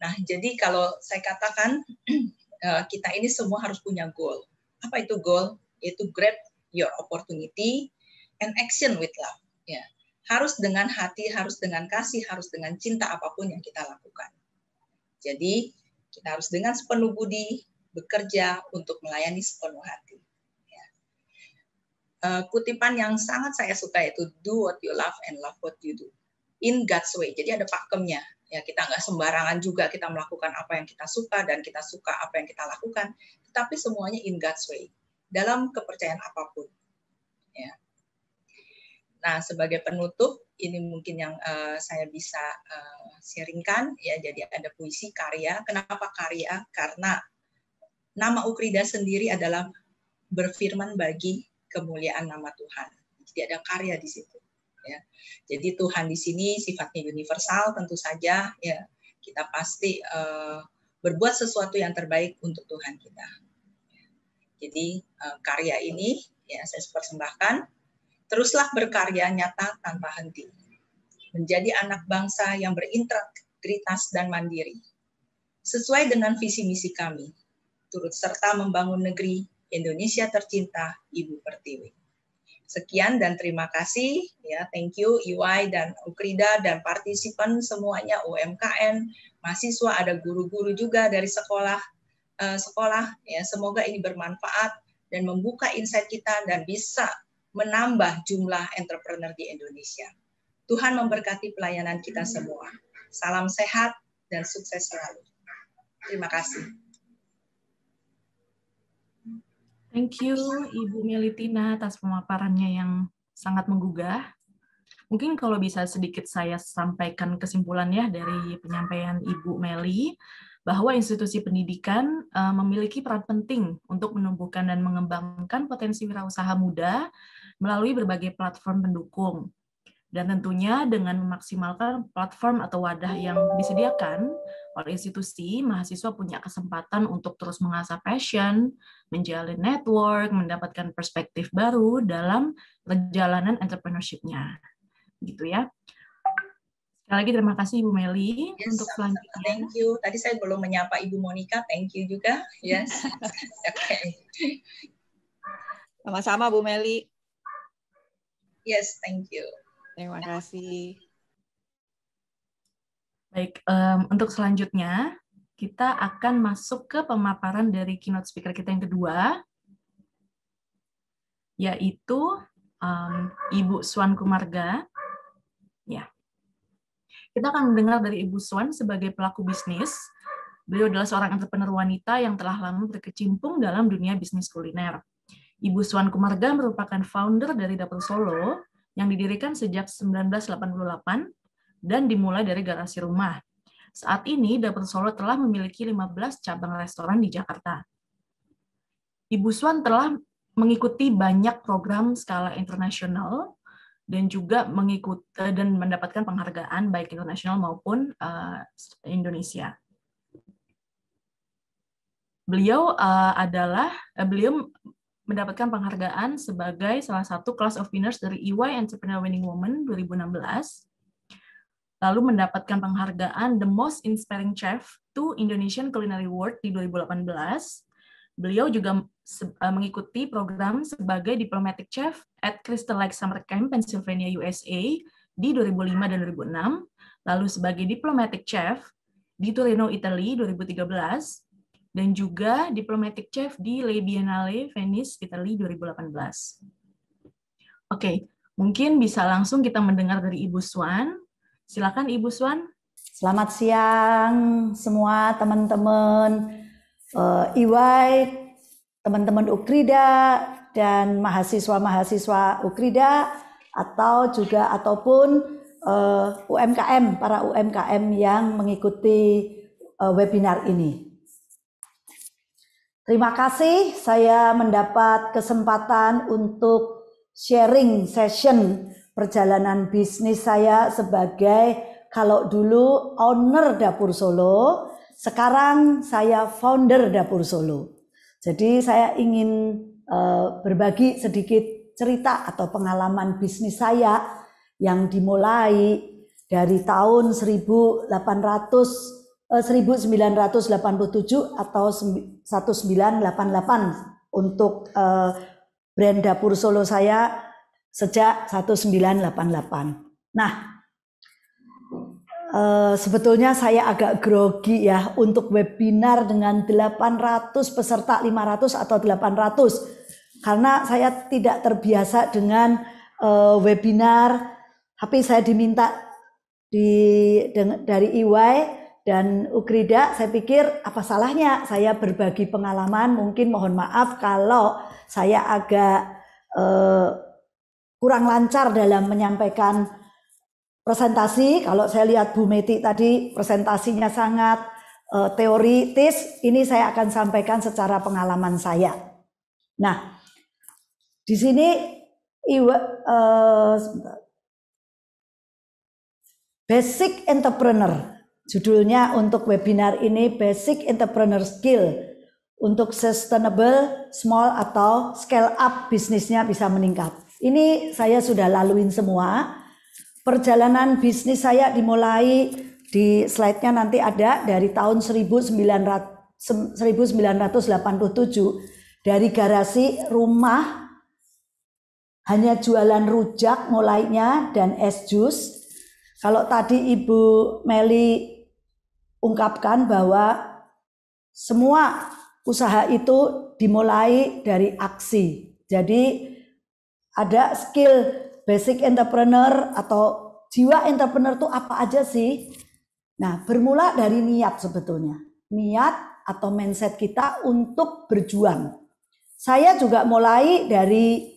Nah, jadi kalau saya katakan kita ini semua harus punya goal. Apa itu goal? Yaitu grab your opportunity and action with love ya. Harus dengan hati, harus dengan kasih, harus dengan cinta apapun yang kita lakukan. Jadi kita harus dengan sepenuh budi bekerja untuk melayani sepenuh hati. Ya. Kutipan yang sangat saya suka itu do what you love and love what you do in God's way. Jadi ada pakemnya. Ya, kita nggak sembarangan juga kita melakukan apa yang kita suka dan kita suka apa yang kita lakukan, tetapi semuanya in God's way dalam kepercayaan apapun. Ya. Nah, sebagai penutup, ini mungkin yang saya bisa sharingkan ya. Jadi ada puisi karya. Kenapa karya? Karena nama Ukrida sendiri adalah berfirman bagi kemuliaan nama Tuhan. Jadi ada karya di situ. Ya. Jadi Tuhan di sini sifatnya universal tentu saja. Ya, kita pasti berbuat sesuatu yang terbaik untuk Tuhan kita. Jadi karya ini ya saya persembahkan. Teruslah berkarya nyata tanpa henti. Menjadi anak bangsa yang berintegritas dan mandiri. Sesuai dengan visi misi kami. Turut serta membangun negeri Indonesia tercinta, Ibu Pertiwi. Sekian dan terima kasih ya, thank you EY dan Ukrida dan partisipan semuanya, UMKM, mahasiswa, ada guru-guru juga dari sekolah ya. Semoga ini bermanfaat dan membuka insight kita dan bisa menambah jumlah entrepreneur di Indonesia. Tuhan memberkati pelayanan kita semua. Salam sehat dan sukses selalu. Terima kasih. Thank you, Ibu Melitina, atas pemaparannya yang sangat menggugah. Mungkin kalau bisa sedikit saya sampaikan kesimpulan ya dari penyampaian Ibu Meli, bahwa institusi pendidikan memiliki peran penting untuk menumbuhkan dan mengembangkan potensi wirausaha muda melalui berbagai platform pendukung. Dan tentunya dengan memaksimalkan platform atau wadah yang disediakan oleh institusi, mahasiswa punya kesempatan untuk terus mengasah passion, menjalin network, mendapatkan perspektif baru dalam perjalanan entrepreneurship-nya. Gitu ya. Sekali lagi terima kasih Ibu Meli untuk selanjutnya. Thank you. Tadi saya belum menyapa Ibu Monica, thank you juga. Yes. Okay. Sama-sama Bu Meli. Yes, thank you. Terima kasih. Baik, untuk selanjutnya kita akan masuk ke pemaparan dari keynote speaker kita yang kedua, yaitu Ibu Swan Kumarga. Ya, kita akan mendengar dari Ibu Swan sebagai pelaku bisnis. Beliau adalah seorang entrepreneur wanita yang telah lama berkecimpung dalam dunia bisnis kuliner. Ibu Swan Kumarga merupakan founder dari Dapur Solo yang didirikan sejak 1988 dan dimulai dari garasi rumah. Saat ini, Dapur Solo telah memiliki 15 cabang restoran di Jakarta. Ibu Swan telah mengikuti banyak program skala internasional dan juga dan mendapatkan penghargaan baik internasional maupun Indonesia. Beliau mendapatkan penghargaan sebagai salah satu class of winners dari EY Entrepreneur Winning Woman 2016, lalu mendapatkan penghargaan The Most Inspiring Chef to Indonesian Culinary Award di 2018. Beliau juga mengikuti program sebagai Diplomatic Chef at Crystal Lake Summer Camp, Pennsylvania, USA di 2005 dan 2006, lalu sebagai Diplomatic Chef di Torino, Italy 2013, dan juga Diplomatic Chef di Le Biennale Venice, Italy 2018. Oke, mungkin bisa langsung kita mendengar dari Ibu Swan. Silakan Ibu Swan. Selamat siang semua teman-teman EY, teman-teman Ukrida, dan mahasiswa-mahasiswa Ukrida, ataupun UMKM, para UMKM yang mengikuti webinar ini. Terima kasih saya mendapat kesempatan untuk sharing session perjalanan bisnis saya sebagai, kalau dulu owner Dapur Solo, sekarang saya founder Dapur Solo. Jadi saya ingin berbagi sedikit cerita atau pengalaman bisnis saya yang dimulai dari tahun 1987 atau 1988 untuk brand Dapur Solo saya sejak 1988. Nah, sebetulnya saya agak grogi ya untuk webinar dengan 800 peserta, 500 atau 800, karena saya tidak terbiasa dengan webinar, tapi saya diminta dari EY dan Ukrida. Saya pikir apa salahnya saya berbagi pengalaman. Mungkin mohon maaf kalau saya agak kurang lancar dalam menyampaikan presentasi. Kalau saya lihat Bu Meti tadi presentasinya sangat teoritis, ini saya akan sampaikan secara pengalaman saya. Nah, di sini Basic Entrepreneur, judulnya untuk webinar ini, Basic Entrepreneur Skill untuk Sustainable Small atau Scale Up bisnisnya bisa meningkat. Ini saya sudah laluin semua. Perjalanan bisnis saya dimulai, di slide-nya nanti ada, dari tahun 1987 dari garasi rumah hanya jualan rujak mulainya dan es jus. Kalau tadi Ibu Meli ungkapkan bahwa semua usaha itu dimulai dari aksi. Jadi ada skill basic entrepreneur atau jiwa entrepreneur itu apa aja sih? Nah, bermula dari niat sebetulnya. Niat atau mindset kita untuk berjuang. Saya juga mulai dari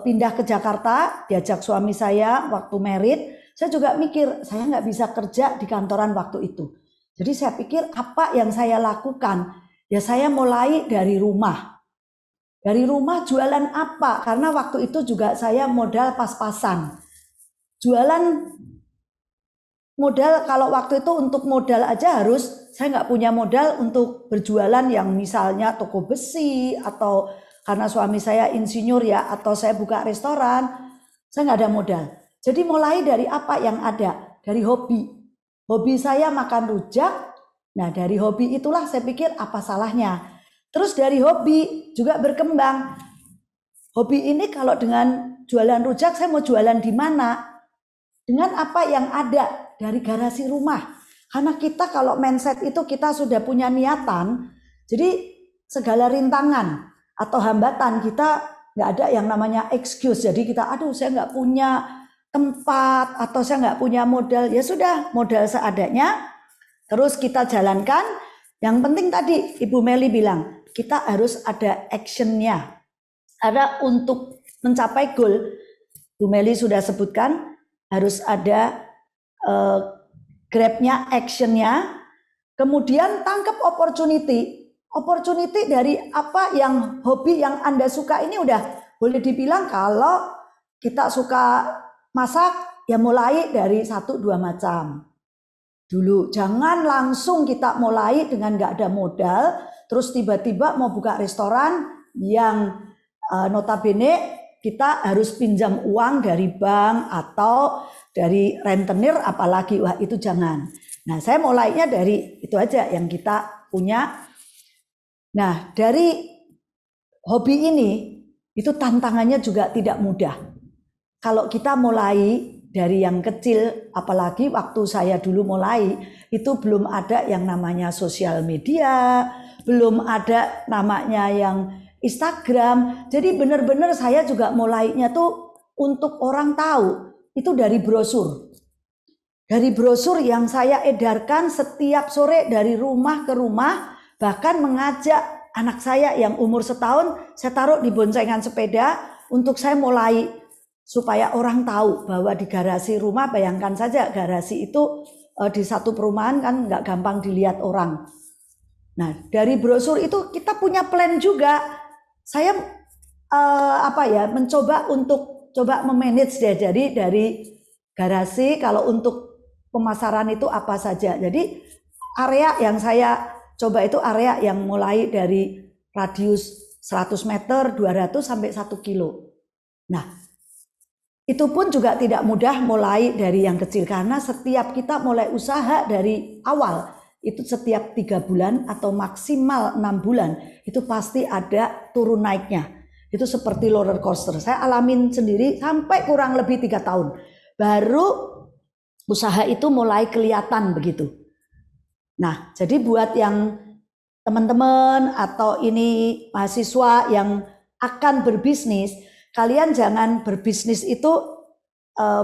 pindah ke Jakarta, diajak suami saya waktu merit. Saya juga mikir, saya nggak bisa kerja di kantoran waktu itu. Jadi saya pikir apa yang saya lakukan? Ya saya mulai dari rumah. Dari rumah jualan apa? Karena waktu itu juga saya modal pas-pasan. Jualan modal, kalau waktu itu untuk modal aja harus, saya nggak punya modal untuk berjualan yang misalnya toko besi atau karena suami saya insinyur ya, atau saya buka restoran, saya nggak ada modal. Jadi mulai dari apa yang ada, dari hobi. Hobi saya makan rujak, nah dari hobi itulah saya pikir apa salahnya. Terus dari hobi juga berkembang. Hobi ini kalau dengan jualan rujak, saya mau jualan di mana? Dengan apa yang ada dari garasi rumah. Karena kita kalau mindset itu kita sudah punya niatan, jadi segala rintangan atau hambatan kita nggak ada yang namanya excuse. Jadi kita, aduh saya nggak punya tempat atau saya nggak punya modal. Ya sudah, modal seadanya. Terus kita jalankan. Yang penting tadi Ibu Meli bilang, kita harus ada actionnya. Ada untuk mencapai goal. Bu Meli sudah sebutkan, harus ada grabnya, actionnya. Kemudian tangkap opportunity. Opportunity dari apa yang hobi yang Anda suka ini udah boleh dibilang kalau kita suka masak ya mulai dari 1-2 macam dulu. Jangan langsung kita mulai dengan nggak ada modal terus tiba-tiba mau buka restoran yang notabene kita harus pinjam uang dari bank atau dari rentenir, apalagi wah itu jangan. Nah saya mulainya dari itu aja yang kita punya. Nah dari hobi ini itu tantangannya juga tidak mudah. Kalau kita mulai dari yang kecil, apalagi waktu saya dulu mulai itu belum ada yang namanya sosial media, belum ada namanya yang Instagram. Jadi benar-benar saya juga mulainya tuh untuk orang tahu. Itu dari brosur. Dari brosur yang saya edarkan setiap sore dari rumah ke rumah. Bahkan mengajak anak saya yang umur setahun, saya taruh di boncengan sepeda untuk saya mulai. Supaya orang tahu bahwa di garasi rumah, bayangkan saja garasi itu di satu perumahan kan nggak gampang dilihat orang. Nah dari brosur itu kita punya plan juga. Saya mencoba untuk coba memanage deh. Jadi dari garasi kalau untuk pemasaran itu apa saja. Jadi area yang saya coba itu area yang mulai dari radius 100 meter, 200 sampai 1 kilo. Nah itu pun juga tidak mudah mulai dari yang kecil. Karena setiap kita mulai usaha dari awal itu setiap 3 bulan atau maksimal 6 bulan itu pasti ada turun naiknya. Itu seperti roller coaster. Saya alamin sendiri sampai kurang lebih 3 tahun. Baru usaha itu mulai kelihatan begitu. Nah, jadi buat yang teman-teman atau ini mahasiswa yang akan berbisnis, kalian jangan berbisnis itu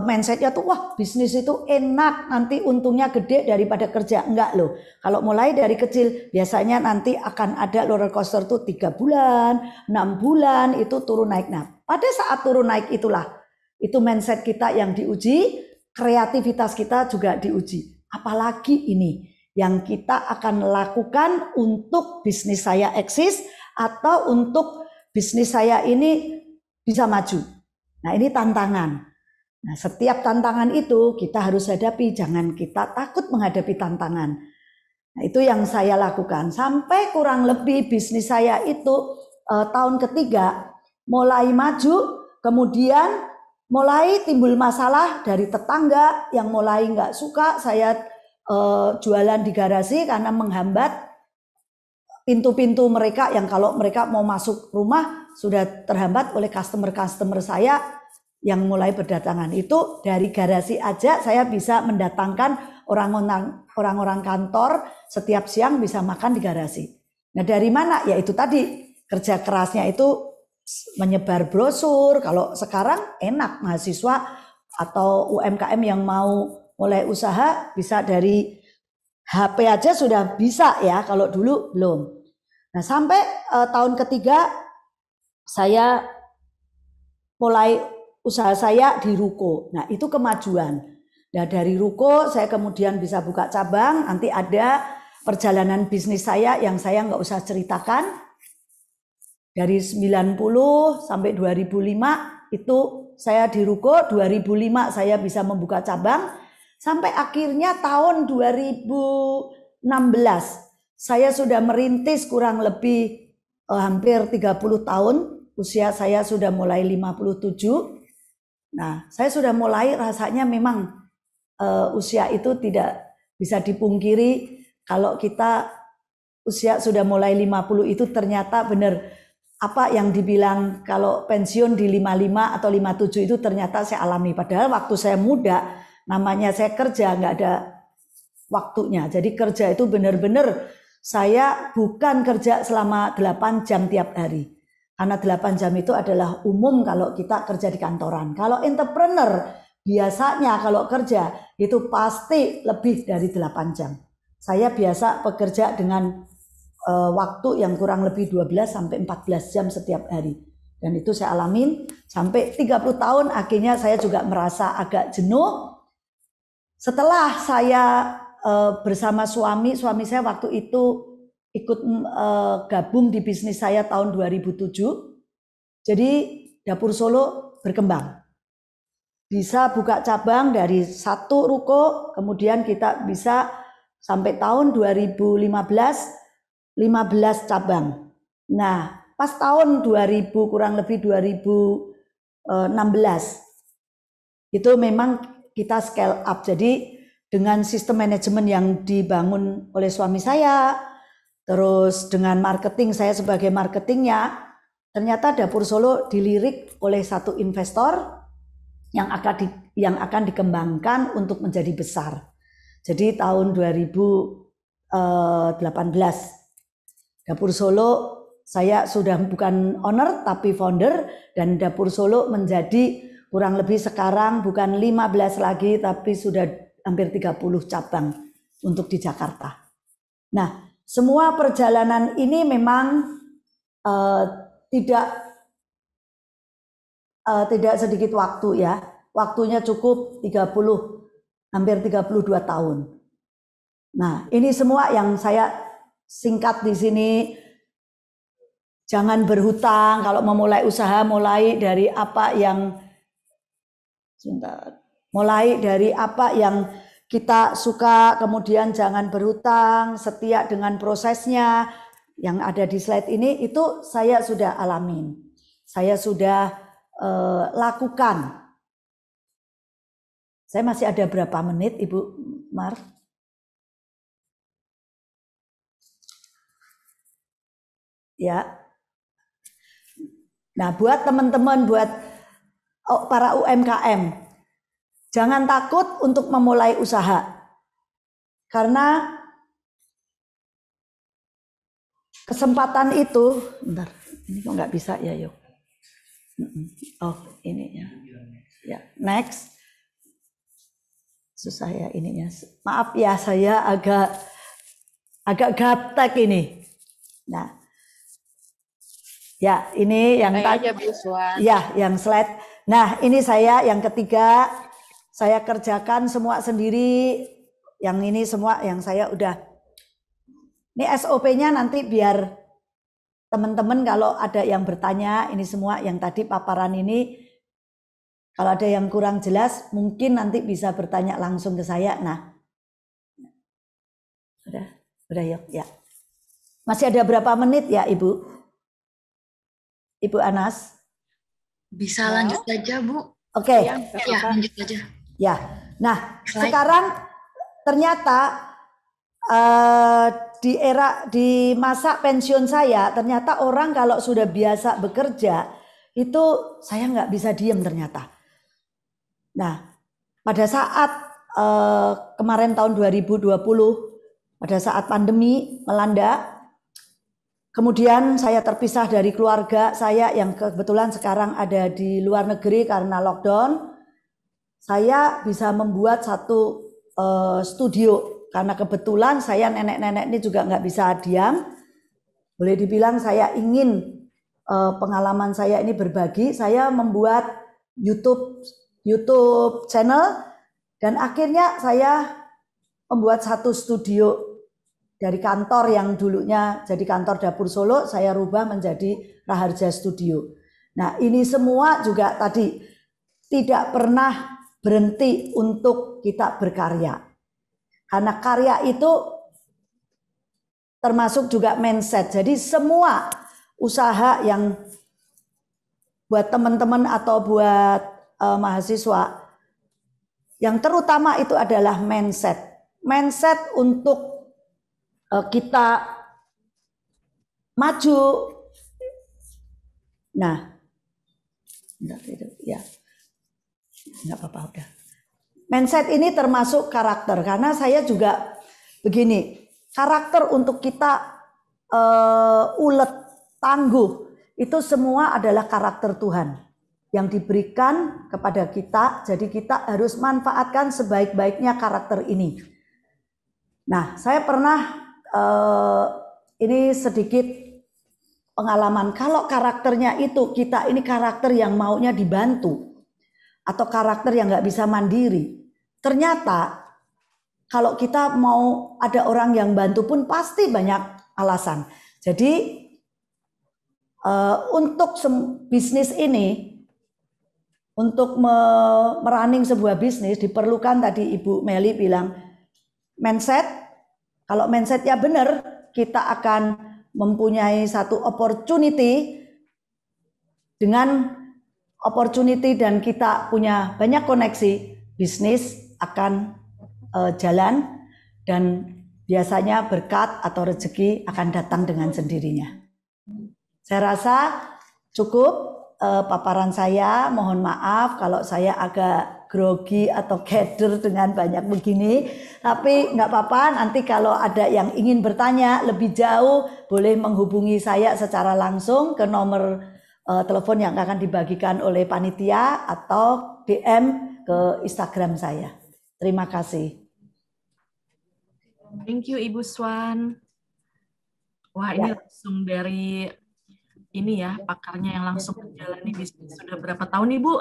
mindsetnya tuh wah bisnis itu enak nanti untungnya gede daripada kerja. Enggak loh. Kalau mulai dari kecil biasanya nanti akan ada roller coaster tuh 3 bulan, 6 bulan itu turun naik. Nah pada saat turun naik itulah itu mindset kita yang diuji, kreativitas kita juga diuji. Apalagi ini yang kita akan lakukan untuk bisnis saya eksis atau untuk bisnis saya ini bisa maju. Nah ini tantangan. Nah, setiap tantangan itu kita harus hadapi, jangan kita takut menghadapi tantangan. Nah, itu yang saya lakukan sampai kurang lebih bisnis saya itu tahun ketiga mulai maju, kemudian mulai timbul masalah dari tetangga yang mulai nggak suka saya jualan di garasi karena menghambat pintu-pintu mereka yang kalau mereka mau masuk rumah sudah terhambat oleh customer-customer saya yang mulai berdatangan. Itu dari garasi aja saya bisa mendatangkan orang-orang kantor setiap siang bisa makan di garasi. Nah dari mana? Ya itu tadi kerja kerasnya itu menyebar brosur. Kalau sekarang enak mahasiswa atau UMKM yang mau mulai usaha bisa dari HP aja sudah bisa ya, kalau dulu belum. Nah sampai tahun ketiga saya mulai usaha saya di ruko. Nah itu kemajuan. Nah dari ruko saya kemudian bisa buka cabang. Nanti ada perjalanan bisnis saya yang saya nggak usah ceritakan. Dari 90 sampai 2005 itu saya di ruko. 2005 saya bisa membuka cabang. Sampai akhirnya tahun 2016 saya sudah merintis kurang lebih hampir 30 tahun. Usia saya sudah mulai 57. Nah, saya sudah mulai rasanya memang usia itu tidak bisa dipungkiri. Kalau kita usia sudah mulai 50 itu ternyata benar apa yang dibilang kalau pensiun di 55 atau 57 itu ternyata saya alami. Padahal waktu saya muda, namanya saya kerja nggak ada waktunya. Jadi kerja itu benar-benar saya bukan kerja selama 8 jam tiap hari. Karena 8 jam itu adalah umum kalau kita kerja di kantoran. Kalau entrepreneur biasanya kalau kerja itu pasti lebih dari 8 jam. Saya biasa bekerja dengan waktu yang kurang lebih 12 sampai 14 jam setiap hari. Dan itu saya alamin sampai 30 tahun akhirnya saya juga merasa agak jenuh. Setelah saya bersama suami saya waktu itu ikut gabung di bisnis saya tahun 2007. Jadi Dapur Solo berkembang. Bisa buka cabang dari 1 ruko, kemudian kita bisa sampai tahun 2015 15 cabang. Nah, pas tahun 2000 kurang lebih 2016 itu memang kita scale up. Jadi dengan sistem manajemen yang dibangun oleh suami saya, terus dengan marketing saya sebagai marketingnya, ternyata Dapur Solo dilirik oleh satu investor yang akan dikembangkan untuk menjadi besar. Jadi tahun 2018 Dapur Solo saya sudah bukan owner tapi founder, dan Dapur Solo menjadi kurang lebih sekarang bukan 15 lagi tapi sudah hampir 30 cabang untuk di Jakarta. Nah, semua perjalanan ini memang tidak sedikit waktu ya. Waktunya cukup hampir 32 tahun. Nah, ini semua yang saya singkat di sini. Jangan berhutang kalau memulai usaha, mulai dari apa yang kita suka, kemudian jangan berhutang, setia dengan prosesnya. Yang ada di slide ini itu saya sudah alamin. Saya sudah lakukan. Saya masih ada berapa menit, Ibu Mar? Ya. Nah, buat teman-teman, buat para UMKM, jangan takut untuk memulai usaha. Karena kesempatan itu, bentar, ini kok nggak bisa ya, yuk. Oh, ini ya. Ya, next. Susah ya ininya. Maaf ya, saya agak gaptek ini. Nah, ya ini yang yang slide. Nah, ini saya yang ketiga, saya kerjakan semua sendiri. Yang ini semua yang saya udah. Ini SOP-nya nanti biar teman-teman kalau ada yang bertanya, ini semua yang tadi paparan ini. Kalau ada yang kurang jelas, mungkin nanti bisa bertanya langsung ke saya. Nah, udah yuk, ya. Masih ada berapa menit ya, Ibu? Ibu Anas? Bisa lanjut saja, Bu. Oke. Ya, lanjut saja. Ya, nah sekarang ternyata di masa pensiun saya ternyata orang kalau sudah biasa bekerja itu saya nggak bisa diem ternyata. Nah, pada saat kemarin tahun 2020 pada saat pandemi melanda, kemudian saya terpisah dari keluarga saya yang kebetulan sekarang ada di luar negeri karena lockdown. Saya bisa membuat satu studio karena kebetulan saya nenek-nenek ini juga nggak bisa diam. Boleh dibilang saya ingin pengalaman saya ini berbagi. Saya membuat YouTube channel dan akhirnya saya membuat satu studio dari kantor yang dulunya jadi kantor Dapur Solo, saya rubah menjadi Raharja Studio. Nah, ini semua juga tadi tidak pernah berhenti untuk kita berkarya. Karena karya itu termasuk juga mindset. Jadi semua usaha yang buat teman-teman atau buat mahasiswa, yang terutama itu adalah mindset. Mindset untuk kita maju. Nah, ya. Enggak apa-apa udah. Mindset ini termasuk karakter karena saya juga begini, karakter untuk kita ulet, tangguh itu semua adalah karakter Tuhan yang diberikan kepada kita. Jadi kita harus manfaatkan sebaik-baiknya karakter ini. Nah, saya pernah ini sedikit pengalaman. Kalau karakternya itu kita ini karakter yang maunya dibantu atau karakter yang nggak bisa mandiri. Ternyata kalau kita mau ada orang yang bantu pun pasti banyak alasan. Jadi untuk bisnis ini, untuk merunning sebuah bisnis diperlukan tadi Ibu Meli bilang mindset. Kalau mindsetnya benar, kita akan mempunyai satu opportunity. Dengan opportunity dan kita punya banyak koneksi, bisnis akan jalan dan biasanya berkat atau rezeki akan datang dengan sendirinya. Saya rasa cukup paparan saya. Mohon maaf kalau saya agak grogi atau keder dengan banyak begini, tapi nggak apa-apa. Nanti kalau ada yang ingin bertanya lebih jauh, boleh menghubungi saya secara langsung ke nomor telepon yang akan dibagikan oleh panitia atau DM ke Instagram saya. Terima kasih. Thank you Ibu Swan. Wah, ini langsung dari ini ya, pakarnya yang langsung menjalani bisnis sudah berapa tahun Ibu?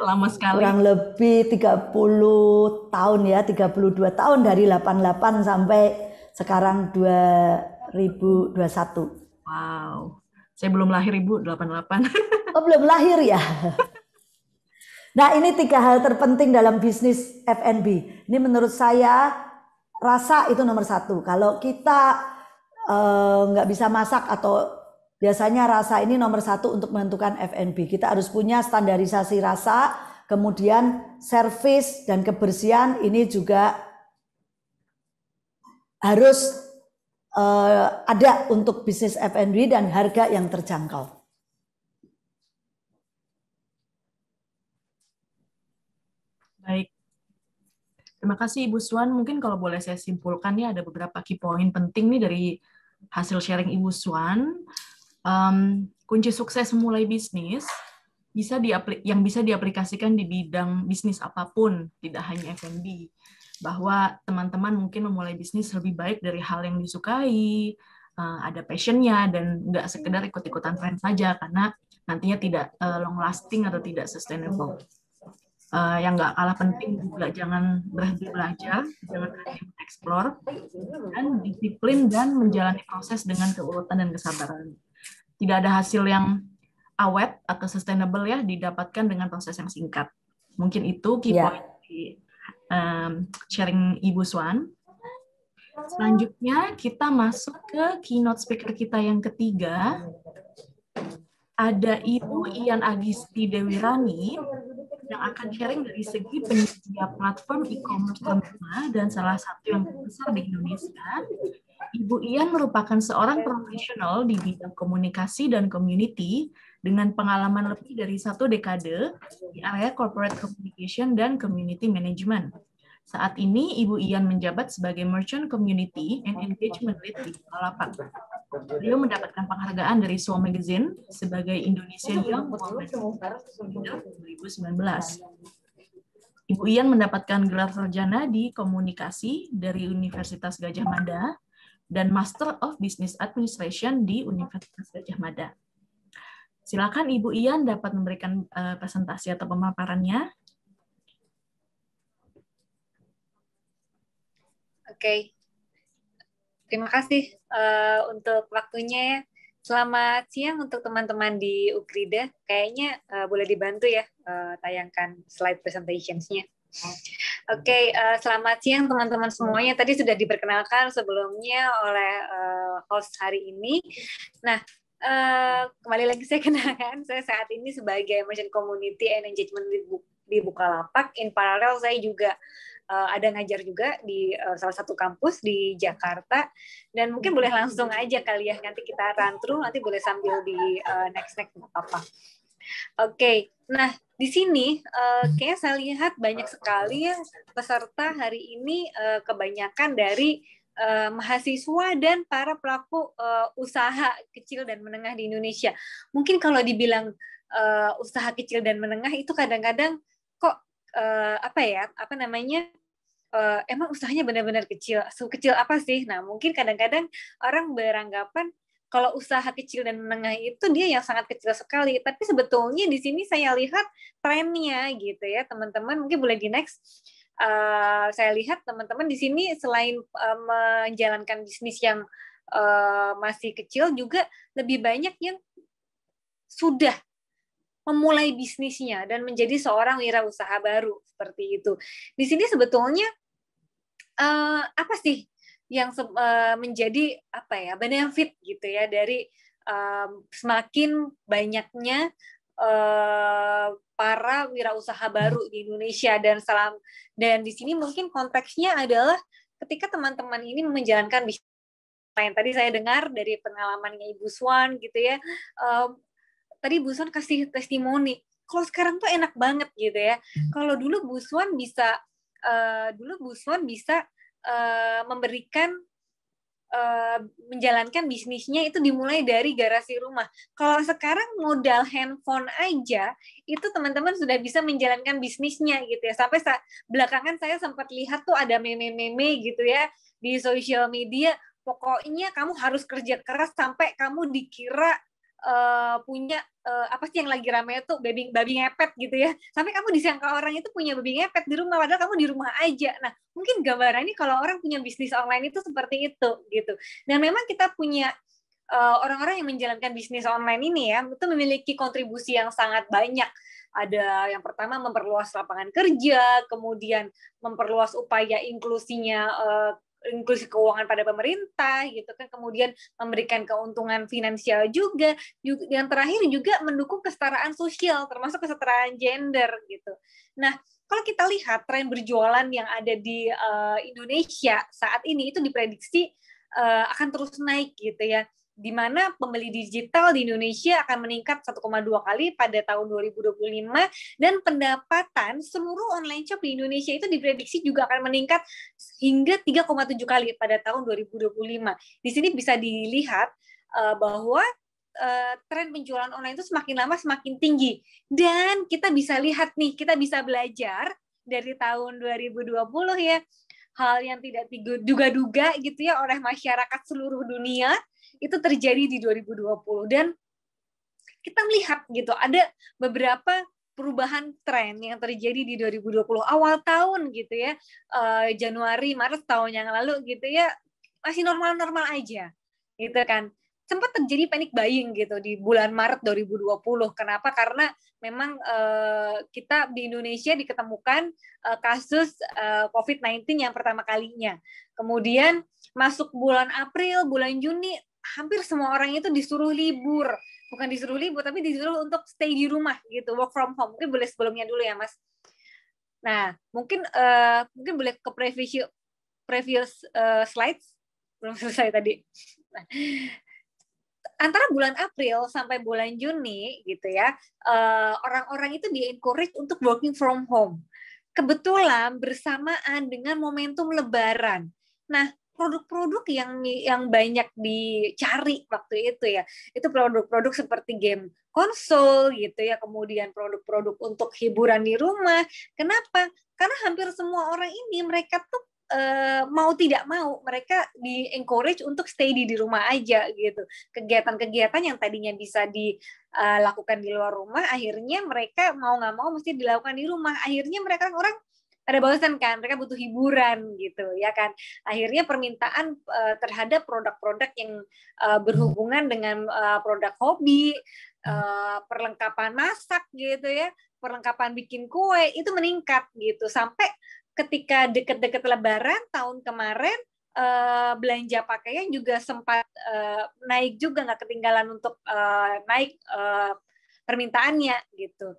Lama sekali. Kurang lebih 30 tahun ya, 32 tahun dari 88 sampai sekarang 2021. Wow. Saya belum lahir Ibu, 88. Oh, belum lahir ya? Nah, ini 3 hal terpenting dalam bisnis F&B. Ini menurut saya, rasa itu nomor 1. Kalau kita nggak bisa masak atau biasanya rasa ini nomor 1 untuk menentukan F&B. Kita harus punya standarisasi rasa, kemudian servis dan kebersihan ini juga harus ada untuk bisnis F&B dan harga yang terjangkau. Baik. Terima kasih Ibu Swan. Mungkin kalau boleh saya simpulkan ya, ada beberapa key point penting nih dari hasil sharing Ibu Swan. Kunci sukses memulai bisnis yang bisa diaplikasikan di bidang bisnis apapun, tidak hanya F&B. Bahwa teman-teman mungkin memulai bisnis lebih baik dari hal yang disukai, ada passionnya, dan nggak sekedar ikut-ikutan tren saja, karena nantinya tidak long lasting atau tidak sustainable. Yang nggak kalah penting juga jangan berhenti belajar, jangan berhenti mengeksplor, dan disiplin dan menjalani proses dengan keuletan dan kesabaran. Tidak ada hasil yang awet atau sustainable ya didapatkan dengan proses yang singkat. Mungkin itu key point di sharing Ibu Swan. Selanjutnya kita masuk ke keynote speaker kita yang ketiga. Ada Ibu Ian Agisti Dewirani yang akan sharing dari segi penyedia platform e-commerce ternama dan salah satu yang terbesar di Indonesia, Ibu Ian merupakan seorang profesional di bidang komunikasi dan community dengan pengalaman lebih dari 1 dekade di area corporate communication dan community management. Saat ini, Ibu Ian menjabat sebagai Merchant Community and Engagement Lead di Bukalapak. Beliau mendapatkan penghargaan dari SWO Magazine sebagai Indonesian Young Woman Leader 2019. Ibu Ian mendapatkan gelar sarjana di komunikasi dari Universitas Gadjah Mada dan Master of Business Administration di Universitas Gadjah Mada. Silakan Ibu Ian dapat memberikan presentasi atau pemaparannya. Oke, terima kasih untuk waktunya ya. Selamat siang untuk teman-teman di Ukrida. Kayaknya boleh dibantu ya tayangkan slide presentations-nya. Oke, selamat siang teman-teman semuanya. Tadi sudah diperkenalkan sebelumnya oleh host hari ini. Nah, kembali lagi saya kenalkan. Saya saat ini sebagai Merchant Community and Engagement di Bukalapak. In parallel saya juga ada ngajar juga di salah satu kampus di Jakarta, dan mungkin boleh langsung aja kali ya, nanti kita run through, nanti boleh sambil di next nggak apa-apa. Oke, nah di sini kayaknya saya lihat banyak sekali ya peserta hari ini, kebanyakan dari mahasiswa dan para pelaku usaha kecil dan menengah di Indonesia. Mungkin kalau dibilang usaha kecil dan menengah itu kadang-kadang kok emang usahanya benar-benar kecil. Kecil apa sih? Nah, mungkin kadang-kadang orang beranggapan kalau usaha kecil dan menengah itu dia yang sangat kecil sekali. Tapi sebetulnya di sini saya lihat trennya gitu ya, teman-teman. Mungkin boleh di next. Saya lihat teman-teman di sini selain menjalankan bisnis yang masih kecil, juga lebih banyak yang sudah memulai bisnisnya dan menjadi seorang wirausaha baru seperti itu. Di sini sebetulnya apa sih yang menjadi benefit gitu ya dari semakin banyaknya para wirausaha baru di Indonesia, dan di sini mungkin konteksnya adalah ketika teman-teman ini menjalankan bisnis lain. Tadi saya dengar dari pengalamannya Ibu Swan gitu ya. Tadi Bu Swan kasih testimoni, kalau sekarang tuh enak banget gitu ya. Kalau dulu Bu Swan bisa memberikan menjalankan bisnisnya itu dimulai dari garasi rumah. Kalau sekarang modal handphone aja itu teman-teman sudah bisa menjalankan bisnisnya gitu ya. Sampai belakangan saya sempat lihat tuh ada meme-meme gitu ya di sosial media. Pokoknya kamu harus kerja keras sampai kamu dikira punya apa sih yang lagi rame itu babi ngepet gitu ya, sampai kamu disangka orang itu punya babi ngepet di rumah padahal kamu di rumah aja. Nah, mungkin gambarannya kalau orang punya bisnis online itu seperti itu gitu. Dan memang kita punya orang-orang yang menjalankan bisnis online ini ya, itu memiliki kontribusi yang sangat banyak. Ada yang pertama memperluas lapangan kerja, kemudian memperluas upaya inklusi keuangan pada pemerintah gitu kan, kemudian memberikan keuntungan finansial juga, yang terakhir juga mendukung kesetaraan sosial termasuk kesetaraan gender gitu. Nah, kalau kita lihat tren berjualan yang ada di Indonesia saat ini itu diprediksi akan terus naik gitu ya, di mana pembeli digital di Indonesia akan meningkat 1,2 kali pada tahun 2025, dan pendapatan seluruh online shop di Indonesia itu diprediksi juga akan meningkat hingga 3,7 kali pada tahun 2025. Di sini bisa dilihat bahwa tren penjualan online itu semakin lama semakin tinggi, dan kita bisa lihat nih, kita bisa belajar dari tahun 2020 ya, hal yang tidak diduga-duga gitu ya oleh masyarakat seluruh dunia itu terjadi di 2020, dan kita melihat gitu ada beberapa perubahan tren yang terjadi di 2020 awal tahun gitu ya, Januari Maret tahun yang lalu gitu ya, masih normal-normal aja gitu kan. Sempat terjadi panic buying gitu di bulan Maret 2020. Kenapa? Karena memang kita di Indonesia diketemukan kasus COVID-19 yang pertama kalinya. Kemudian masuk bulan April, bulan Juni, hampir semua orang itu disuruh libur. Bukan disuruh libur, tapi disuruh untuk stay di rumah gitu, work from home. Mungkin boleh sebelumnya dulu ya, Mas. Nah, mungkin boleh ke previous slides. belum selesai tadi. Nah, antara bulan April sampai bulan Juni gitu ya, orang-orang itu di-encourage untuk working from home. Kebetulan bersamaan dengan momentum Lebaran. Nah, produk-produk yang banyak dicari waktu itu ya, itu produk-produk seperti game konsol gitu ya, kemudian produk-produk untuk hiburan di rumah. Kenapa? Karena hampir semua orang ini mereka tuh mau tidak mau mereka di-encourage untuk stay di rumah aja gitu. Kegiatan-kegiatan yang tadinya bisa dilakukan di luar rumah, akhirnya mereka mau nggak mau mesti dilakukan di rumah. Akhirnya mereka orang pada bosan kan, mereka butuh hiburan gitu ya kan. Akhirnya permintaan terhadap produk-produk yang berhubungan dengan produk hobi, perlengkapan masak gitu ya, perlengkapan bikin kue itu meningkat gitu sampai ketika deket-deket Lebaran tahun kemarin, belanja pakaian juga sempat naik juga, nggak ketinggalan untuk naik permintaannya gitu.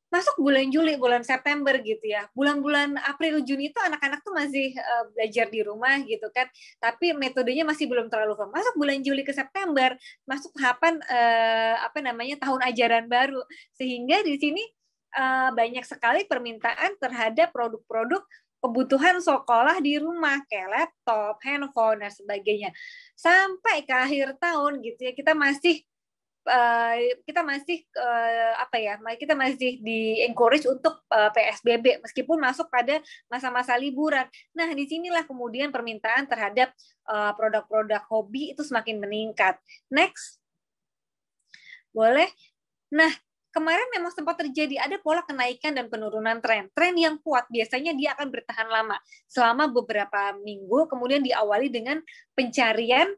Masuk bulan Juli, bulan September gitu ya. Bulan-bulan April, Juni itu anak-anak tuh masih belajar di rumah gitu kan. Tapi metodenya masih belum terlalu firm. Masuk bulan Juli ke September, masuk tahapan tahun ajaran baru. Sehingga di sini banyak sekali permintaan terhadap produk-produk kebutuhan sekolah di rumah kayak laptop, handphone dan sebagainya. Sampai ke akhir tahun gitu ya, kita masih di-encourage untuk PSBB meskipun masuk pada masa-masa liburan. Nah, disinilah kemudian permintaan terhadap produk-produk hobi itu semakin meningkat. Next. Boleh? Nah, kemarin memang sempat terjadi ada pola kenaikan dan penurunan tren. Tren yang kuat biasanya dia akan bertahan lama selama beberapa minggu, kemudian diawali dengan pencarian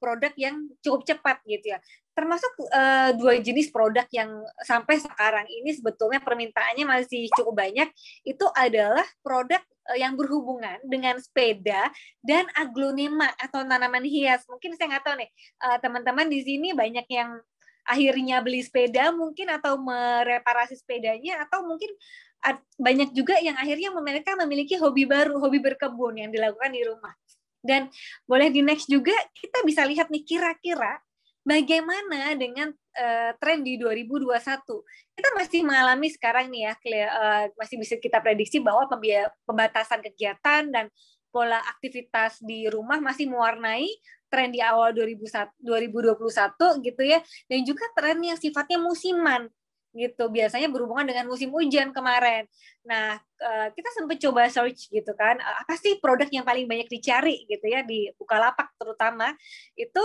produk yang cukup cepat gitu ya. Termasuk dua jenis produk yang sampai sekarang ini sebetulnya permintaannya masih cukup banyak, itu adalah produk yang berhubungan dengan sepeda dan aglonema atau tanaman hias. Mungkin saya nggak tahu nih, teman-teman di sini banyak yang akhirnya beli sepeda mungkin atau mereparasi sepedanya, atau mungkin banyak juga yang akhirnya mereka memiliki hobi baru, hobi berkebun yang dilakukan di rumah. Dan boleh di next juga kita bisa lihat nih kira-kira bagaimana dengan tren di 2021. Kita masih mengalami sekarang nih ya, masih bisa kita prediksi bahwa pembatasan kegiatan dan pola aktivitas di rumah masih mewarnai tren di awal 2021 gitu ya, dan juga tren yang sifatnya musiman gitu, biasanya berhubungan dengan musim hujan kemarin. Nah, kita sempat coba search gitu kan, apa sih produk yang paling banyak dicari gitu ya di Bukalapak terutama, itu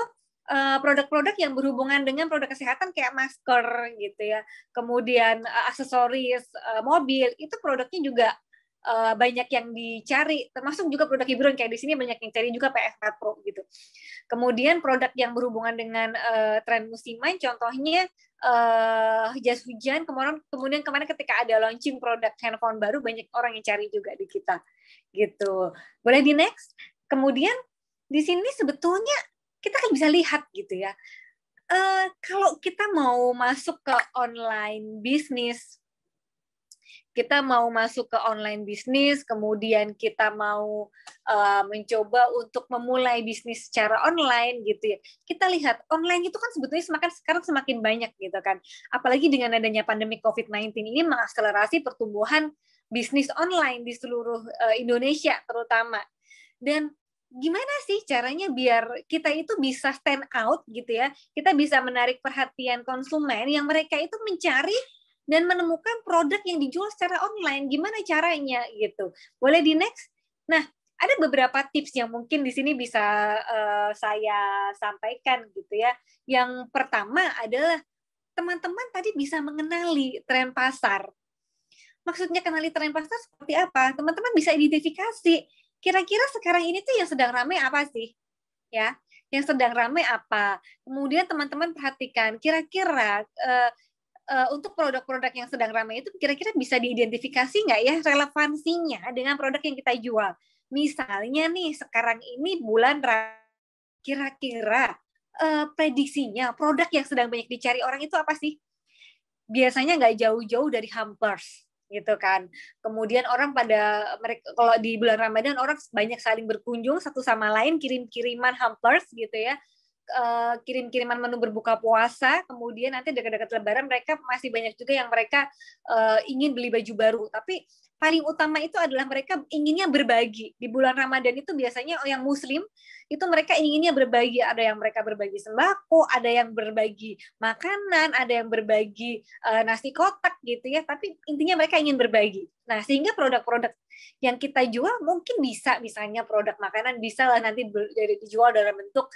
produk-produk yang berhubungan dengan produk kesehatan kayak masker gitu ya, kemudian aksesoris mobil, itu produknya juga banyak yang dicari, termasuk juga produk hiburan kayak di sini banyak yang cari juga PS4 Pro gitu. Kemudian produk yang berhubungan dengan tren musiman, contohnya jas hujan. Kemudian kemarin ketika ada launching produk handphone baru, banyak orang yang cari juga di kita gitu. Boleh di next. Kemudian di sini sebetulnya kita kan bisa lihat gitu ya, kalau kita mau masuk ke online bisnis, kemudian kita mau mencoba untuk memulai bisnis secara online gitu ya. Kita lihat online itu kan sebetulnya sekarang semakin banyak gitu kan. Apalagi dengan adanya pandemi COVID-19 ini mengakselerasi pertumbuhan bisnis online di seluruh Indonesia terutama. Dan gimana sih caranya biar kita itu bisa stand out gitu ya, kita bisa menarik perhatian konsumen yang mereka itu mencari dan menemukan produk yang dijual secara online, gimana caranya gitu. Boleh di next. Nah, ada beberapa tips yang mungkin di sini bisa saya sampaikan gitu ya. Yang pertama adalah teman-teman tadi bisa mengenali tren pasar. Maksudnya kenali tren pasar seperti apa? Teman-teman bisa identifikasi kira-kira sekarang ini tuh yang sedang ramai apa sih? Ya, yang sedang ramai apa? Kemudian teman-teman perhatikan kira-kira untuk produk-produk yang sedang ramai itu kira-kira bisa diidentifikasi nggak ya relevansinya dengan produk yang kita jual. Misalnya nih sekarang ini bulan kira-kira prediksinya produk yang sedang banyak dicari orang itu apa sih? Biasanya nggak jauh-jauh dari hampers. gitu kan. Kemudian orang pada mereka kalau di bulan Ramadan orang banyak saling berkunjung satu sama lain, kirim-kiriman hampers gitu ya. Kirim-kiriman menu berbuka puasa, kemudian nanti dekat-dekat Lebaran mereka masih banyak juga yang mereka ingin beli baju baru, tapi paling utama itu adalah mereka inginnya berbagi. Di bulan Ramadan itu biasanya yang Muslim itu mereka inginnya berbagi. Ada yang mereka berbagi sembako, ada yang berbagi makanan, ada yang berbagi nasi kotak gitu ya. Tapi intinya mereka ingin berbagi. Nah, sehingga produk-produk yang kita jual mungkin bisa, misalnya produk makanan bisa lah nanti dijual dalam bentuk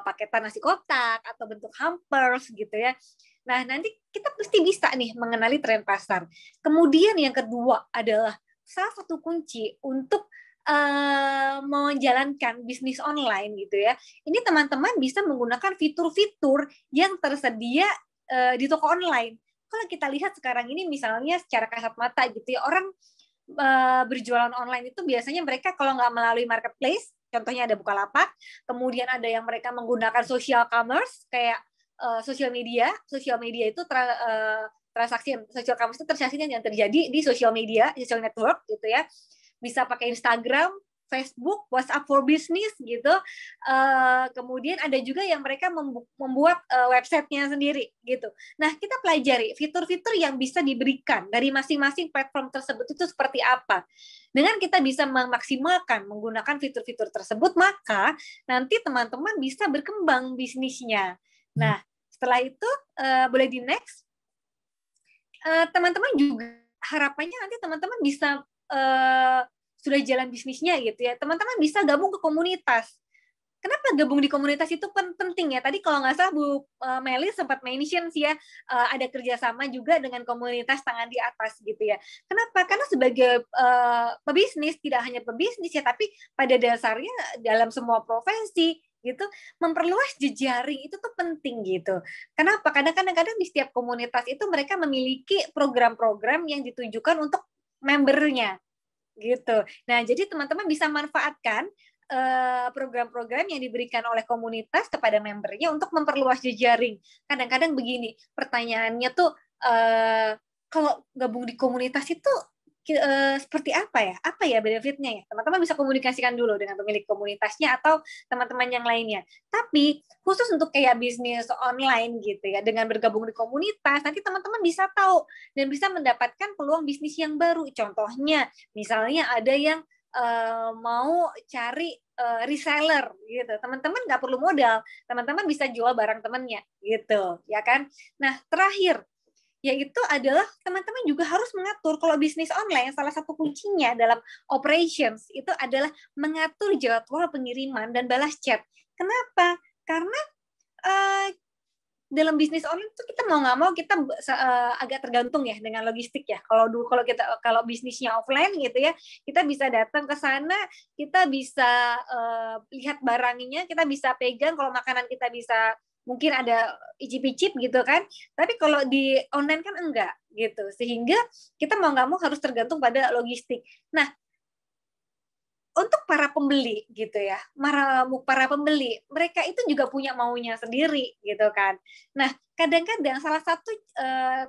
paketan nasi kotak atau bentuk hampers gitu ya. Nah, nanti kita pasti bisa nih mengenali tren pasar. Kemudian yang kedua adalah salah satu kunci untuk menjalankan bisnis online gitu ya. Ini teman-teman bisa menggunakan fitur-fitur yang tersedia di toko online. Kalau kita lihat sekarang ini misalnya secara kasat mata gitu ya, orang berjualan online itu biasanya mereka kalau nggak melalui marketplace, contohnya ada Bukalapak, kemudian ada yang mereka menggunakan social commerce kayak sosial media itu transaksi social commerce itu transaksi yang terjadi di social media, social network gitu ya. Bisa pakai Instagram, Facebook, WhatsApp for Business gitu. Kemudian ada juga yang mereka membuat websitenya sendiri gitu. Nah, kita pelajari fitur-fitur yang bisa diberikan dari masing-masing platform tersebut itu seperti apa. Dengan kita bisa memaksimalkan menggunakan fitur-fitur tersebut, maka nanti teman-teman bisa berkembang bisnisnya. Nah, setelah itu boleh di next. Teman-teman juga harapannya nanti teman-teman bisa sudah jalan bisnisnya gitu ya. Teman-teman bisa gabung ke komunitas. Kenapa gabung di komunitas itu penting ya? Tadi kalau nggak salah Bu Meli sempat mention sih ya, ada kerjasama juga dengan komunitas tangan di atas gitu ya. Kenapa? Karena sebagai pebisnis, tidak hanya pebisnis ya, tapi pada dasarnya dalam semua profesi gitu, memperluas jejaring itu tuh penting gitu. Kenapa? Karena kadang-kadang di setiap komunitas itu mereka memiliki program-program yang ditujukan untuk membernya gitu. Nah, jadi teman-teman bisa manfaatkan program-program yang diberikan oleh komunitas kepada membernya untuk memperluas jejaring. Kadang-kadang begini, pertanyaannya tuh kalau gabung di komunitas itu seperti apa ya? Apa ya benefitnya ya? Teman-teman bisa komunikasikan dulu dengan pemilik komunitasnya atau teman-teman yang lainnya. Tapi khusus untuk kayak bisnis online gitu ya, dengan bergabung di komunitas, nanti teman-teman bisa tahu dan bisa mendapatkan peluang bisnis yang baru. Contohnya, misalnya ada yang mau cari reseller gitu. Teman-teman nggak perlu modal, teman-teman bisa jual barang temannya gitu, ya kan? Nah, terakhir yaitu adalah teman-teman juga harus mengatur kalau bisnis online salah satu kuncinya dalam operations itu adalah mengatur jadwal pengiriman dan balas chat. Kenapa? Karena dalam bisnis online itu kita mau nggak mau kita agak tergantung ya dengan logistik ya. Kalau bisnisnya offline gitu ya, kita bisa datang ke sana, kita bisa lihat barangnya, kita bisa pegang. Kalau makanan kita bisa mungkin ada icip-icip gitu kan, tapi kalau di online kan enggak gitu, sehingga kita mau nggak mau harus tergantung pada logistik. Nah, untuk para pembeli gitu ya, para pembeli mereka itu juga punya maunya sendiri gitu kan. Nah, kadang-kadang salah satu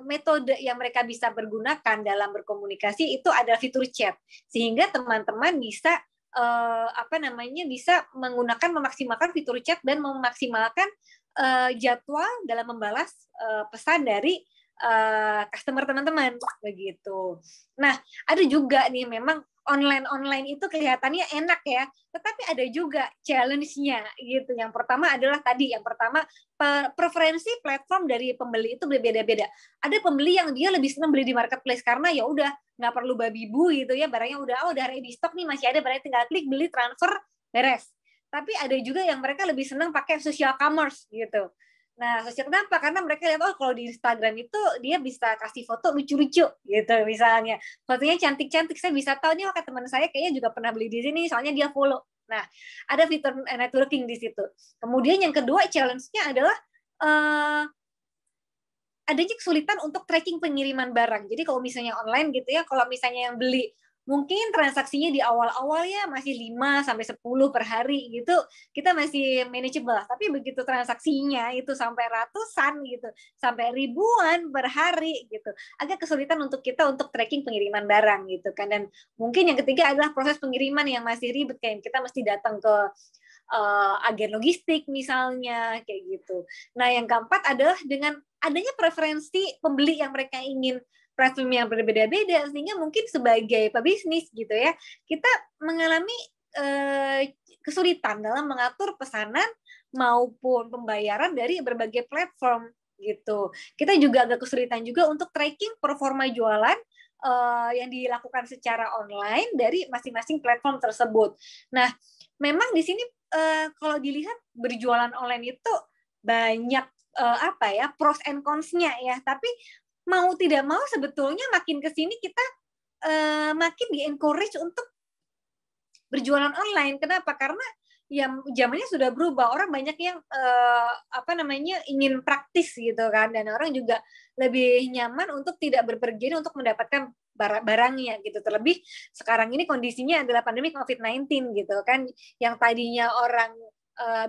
metode yang mereka bisa pergunakan dalam berkomunikasi itu adalah fitur chat, sehingga teman-teman bisa bisa memaksimalkan fitur chat dan memaksimalkan jadwal dalam membalas pesan dari customer teman-teman begitu. Nah, ada juga nih memang online itu kelihatannya enak ya, tetapi ada juga challenge-nya gitu. Yang pertama adalah preferensi platform dari pembeli itu berbeda-beda. Ada pembeli yang dia lebih senang beli di marketplace karena ya udah nggak perlu babi bu gitu ya, barangnya udah ready stock nih, masih ada barangnya tinggal klik beli transfer beres. Tapi ada juga yang mereka lebih senang pakai social commerce gitu. Nah, kenapa? Karena mereka lihat, kalau di Instagram itu dia bisa kasih foto lucu-lucu gitu misalnya. Fotonya cantik-cantik, saya bisa tahu nih, teman saya kayaknya juga pernah beli di sini, soalnya dia follow. Nah, ada fitur networking di situ. Kemudian yang kedua, challenge-nya adalah adanya kesulitan untuk tracking pengiriman barang. Jadi kalau misalnya online gitu ya, kalau misalnya yang beli mungkin transaksinya di awal-awal ya masih 5 sampai 10 per hari gitu, kita masih manageable. Tapi begitu transaksinya itu sampai ratusan gitu, sampai ribuan per hari gitu, agak kesulitan untuk kita untuk tracking pengiriman barang gitu kan. Dan mungkin yang ketiga adalah proses pengiriman yang masih ribet, kayak kita mesti datang ke agen logistik misalnya kayak gitu. Nah, yang keempat adalah dengan adanya preferensi pembeli yang mereka ingin platform yang berbeda-beda, sehingga mungkin sebagai pebisnis gitu ya, kita mengalami kesulitan dalam mengatur pesanan maupun pembayaran dari berbagai platform gitu. Kita juga agak kesulitan juga untuk tracking performa jualan yang dilakukan secara online dari masing-masing platform tersebut. Nah, memang di sini kalau dilihat berjualan online itu banyak pros and cons-nya ya, tapi mau tidak mau sebetulnya makin ke sini kita makin di-encourage untuk berjualan online. Kenapa? Karena ya zamannya sudah berubah. Orang banyak yang ingin praktis gitu kan, dan orang juga lebih nyaman untuk tidak berpergian untuk mendapatkan barangnya gitu. Terlebih sekarang ini kondisinya adalah pandemi COVID-19 gitu kan, yang tadinya orang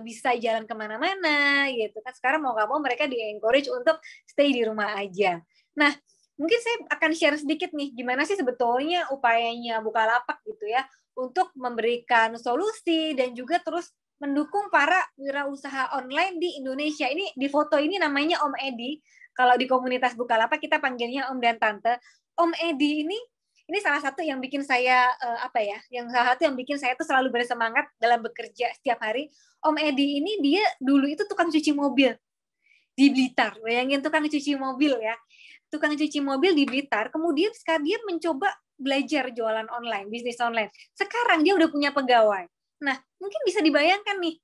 bisa jalan kemana-mana gitu kan, sekarang mau nggak mau mereka di-encourage untuk stay di rumah aja. Nah, mungkin saya akan share sedikit nih, gimana sih sebetulnya upayanya Bukalapak gitu ya, untuk memberikan solusi dan juga terus mendukung para wirausaha online di Indonesia. Ini di foto ini namanya Om Edi. Kalau di komunitas Bukalapak kita panggilnya Om dan Tante. Om Edi ini salah satu yang bikin saya salah satu yang bikin saya tuh selalu bersemangat dalam bekerja setiap hari. Om Edi ini dia dulu itu tukang cuci mobil di Blitar. Bayangin tukang cuci mobil ya. Tukang cuci mobil di Blitar, kemudian sekarang dia mencoba belajar jualan online, bisnis online. Sekarang dia udah punya pegawai. Nah, mungkin bisa dibayangkan nih,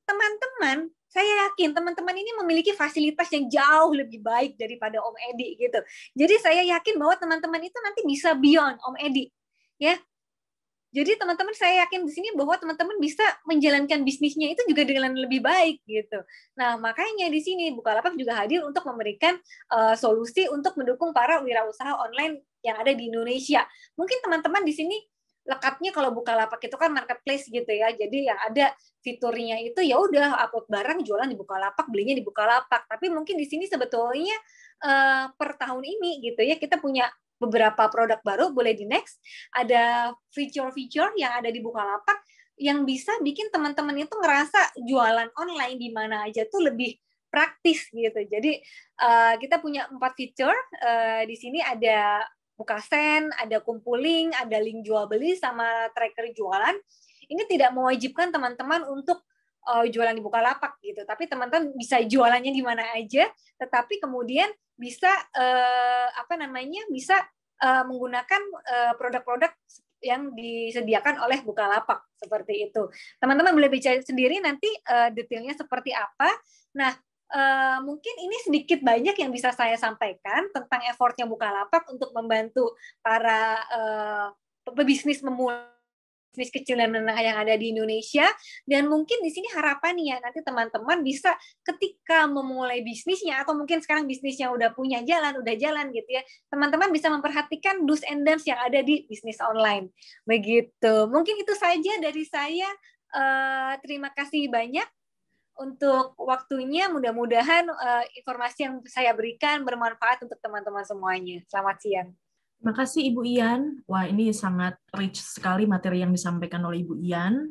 teman-teman, saya yakin teman-teman ini memiliki fasilitas yang jauh lebih baik daripada Om Edi gitu. Jadi saya yakin bahwa teman-teman itu nanti bisa beyond Om Edi, ya. Jadi teman-teman, saya yakin di sini bahwa teman-teman bisa menjalankan bisnisnya itu juga dengan lebih baik gitu. Nah, makanya di sini Bukalapak juga hadir untuk memberikan solusi untuk mendukung para wirausaha online yang ada di Indonesia. Mungkin teman-teman di sini lekatnya kalau Bukalapak itu kan marketplace gitu ya. Jadi yang ada fiturnya itu ya udah upload barang, jualan di Bukalapak, belinya di Bukalapak. Tapi mungkin di sini sebetulnya per tahun ini gitu ya, kita punya beberapa produk baru, boleh di next, ada fitur-fitur yang ada di Bukalapak yang bisa bikin teman-teman itu ngerasa jualan online di mana aja tuh lebih praktis gitu. Jadi kita punya 4 fitur, di sini ada Bukasen, ada Kumpuling, ada link jual beli sama tracker jualan. Ini tidak mewajibkan teman-teman untuk jualan di Bukalapak gitu, tapi teman-teman bisa jualannya di mana aja, tetapi kemudian bisa bisa menggunakan produk-produk yang disediakan oleh Bukalapak seperti itu. Teman-teman boleh baca sendiri nanti detailnya seperti apa. Nah, mungkin ini sedikit banyak yang bisa saya sampaikan tentang effortnya Bukalapak untuk membantu para pebisnis memulai bisnis kecil dan menengah yang ada di Indonesia. Dan mungkin di sini harapannya nanti teman-teman bisa ketika memulai bisnisnya, atau mungkin sekarang bisnisnya udah jalan gitu ya, teman-teman bisa memperhatikan do's and don'ts yang ada di bisnis online. Begitu. Mungkin itu saja dari saya. Terima kasih banyak untuk waktunya. Mudah-mudahan informasi yang saya berikan bermanfaat untuk teman-teman semuanya. Selamat siang. Terima kasih Ibu Ian. Wah, ini sangat rich sekali materi yang disampaikan oleh Ibu Ian.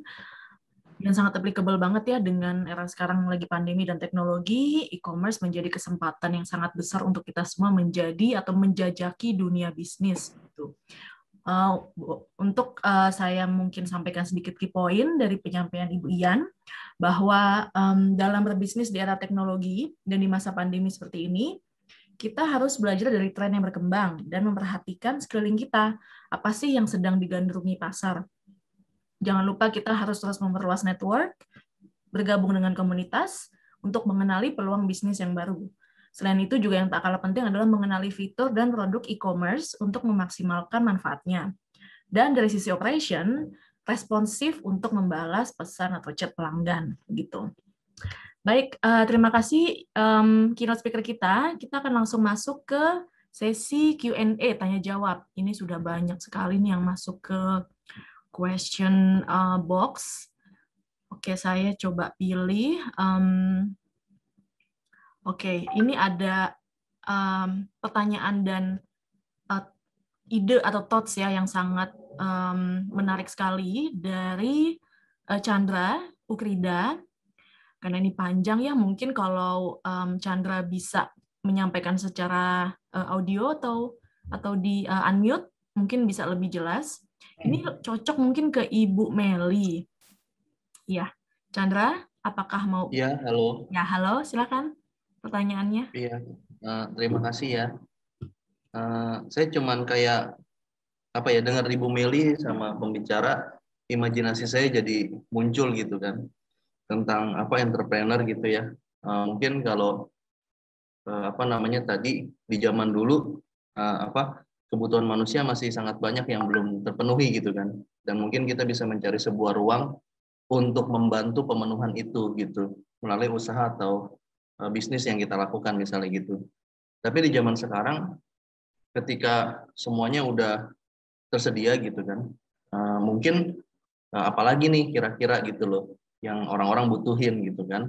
Dan sangat applicable banget ya dengan era sekarang lagi pandemi dan teknologi. E-commerce menjadi kesempatan yang sangat besar untuk kita semua menjadi atau menjajaki dunia bisnis. Gitu. Untuk saya mungkin sampaikan sedikit key point dari penyampaian Ibu Ian, bahwa dalam berbisnis di era teknologi dan di masa pandemi seperti ini, kita harus belajar dari tren yang berkembang dan memperhatikan sekeliling kita. Apa sih yang sedang digandrungi pasar? Jangan lupa kita harus terus memperluas network, bergabung dengan komunitas untuk mengenali peluang bisnis yang baru. Selain itu juga yang tak kalah penting adalah mengenali fitur dan produk e-commerce untuk memaksimalkan manfaatnya. Dan dari sisi operation, responsif untuk membalas pesan atau chat pelanggan. Gitu. Baik, terima kasih keynote speaker kita. Kita akan langsung masuk ke sesi Q&A, tanya jawab. Ini sudah banyak sekali nih yang masuk ke question box. Oke, saya coba pilih. Oke, ini ada pertanyaan dan ide atau thoughts ya yang sangat menarik sekali dari Chandra Ukrida. Karena ini panjang ya, mungkin kalau Chandra bisa menyampaikan secara audio atau di unmute, mungkin bisa lebih jelas. Ini cocok mungkin ke Ibu Meli. Ya, Chandra, apakah mau? Iya, halo. Ya, halo, silakan pertanyaannya. Iya, terima kasih ya. Saya cuman kayak apa ya, dengar Ibu Meli sama pembicara, imajinasi saya jadi muncul gitu kan tentang apa entrepreneur gitu ya. Mungkin kalau apa namanya tadi di zaman dulu apa kebutuhan manusia masih sangat banyak yang belum terpenuhi gitu kan. Dan mungkin kita bisa mencari sebuah ruang untuk membantu pemenuhan itu gitu melalui usaha atau bisnis yang kita lakukan misalnya gitu. Tapi di zaman sekarang ketika semuanya udah tersedia gitu kan, mungkin apalagi nih kira-kira gitu loh yang orang-orang butuhin gitu kan.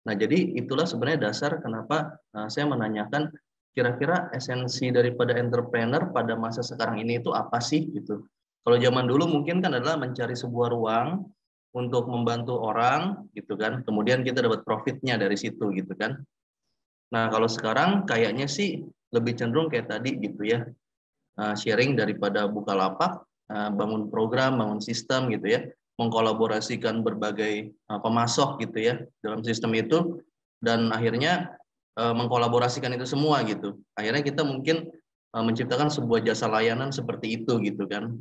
Nah jadi itulah sebenarnya dasar kenapa saya menanyakan kira-kira esensi daripada entrepreneur pada masa sekarang ini itu apa sih gitu. Kalau zaman dulu mungkin kan adalah mencari sebuah ruang untuk membantu orang gitu kan, kemudian kita dapat profitnya dari situ gitu kan. Nah kalau sekarang kayaknya sih lebih cenderung kayak tadi gitu ya, sharing daripada Bukalapak, bangun program, bangun sistem gitu ya, mengkolaborasikan berbagai pemasok gitu ya dalam sistem itu, dan akhirnya mengkolaborasikan itu semua gitu. Akhirnya kita mungkin menciptakan sebuah jasa layanan seperti itu gitu kan.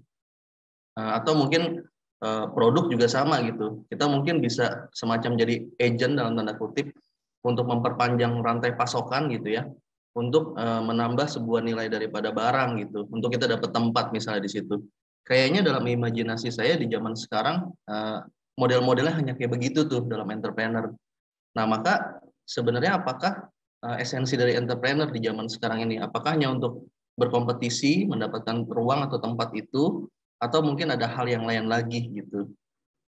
Atau mungkin produk juga sama gitu. Kita mungkin bisa semacam jadi agent dalam tanda kutip untuk memperpanjang rantai pasokan gitu ya, untuk menambah sebuah nilai daripada barang gitu, untuk kita dapat tempat misalnya di situ. Kayaknya dalam imajinasi saya di zaman sekarang model-modelnya hanya kayak begitu tuh dalam entrepreneur. Nah maka sebenarnya apakah esensi dari entrepreneur di zaman sekarang ini? Apakah hanya untuk berkompetisi, mendapatkan ruang atau tempat itu, atau mungkin ada hal yang lain lagi gitu?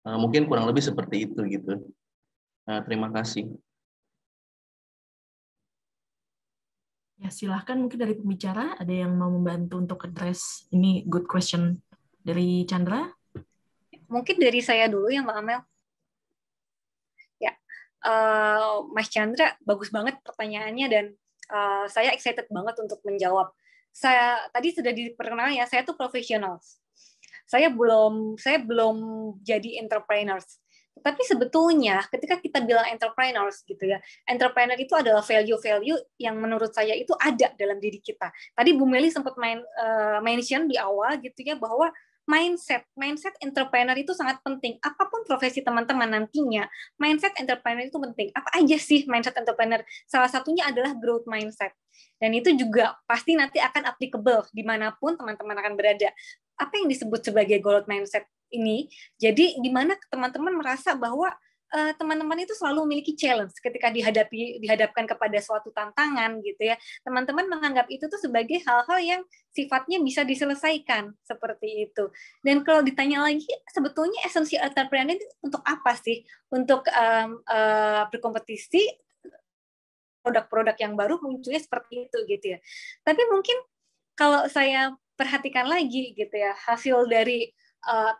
Mungkin kurang lebih seperti itu gitu. Terima kasih. Ya, silahkan mungkin dari pembicara ada yang mau membantu untuk address ini good question dari Chandra. Mungkin dari saya dulu ya Mbak Amel. Ya, Mas Chandra bagus banget pertanyaannya dan saya excited banget untuk menjawab. Saya tadi sudah diperkenalkan ya, saya tuh profesional. Saya belum jadi entrepreneurs. Tapi sebetulnya ketika kita bilang entrepreneurs gitu ya, entrepreneur itu adalah value-value yang menurut saya itu ada dalam diri kita. Tadi Bu Meli sempat mention di awal gitu ya bahwa mindset entrepreneur itu sangat penting. Apapun profesi teman-teman nantinya, mindset entrepreneur itu penting. Apa aja sih mindset entrepreneur? Salah satunya adalah growth mindset. Dan itu juga pasti nanti akan applicable dimanapun teman-teman akan berada. Apa yang disebut sebagai growth mindset ini? Jadi di mana teman-teman merasa bahwa teman-teman itu selalu memiliki challenge ketika dihadapkan kepada suatu tantangan gitu ya. Teman-teman menganggap itu tuh sebagai hal-hal yang sifatnya bisa diselesaikan seperti itu. Dan kalau ditanya lagi sebetulnya esensi entrepreneur itu untuk apa sih? Untuk berkompetisi, produk-produk yang baru munculnya seperti itu gitu ya. Tapi mungkin kalau saya perhatikan lagi gitu ya, hasil dari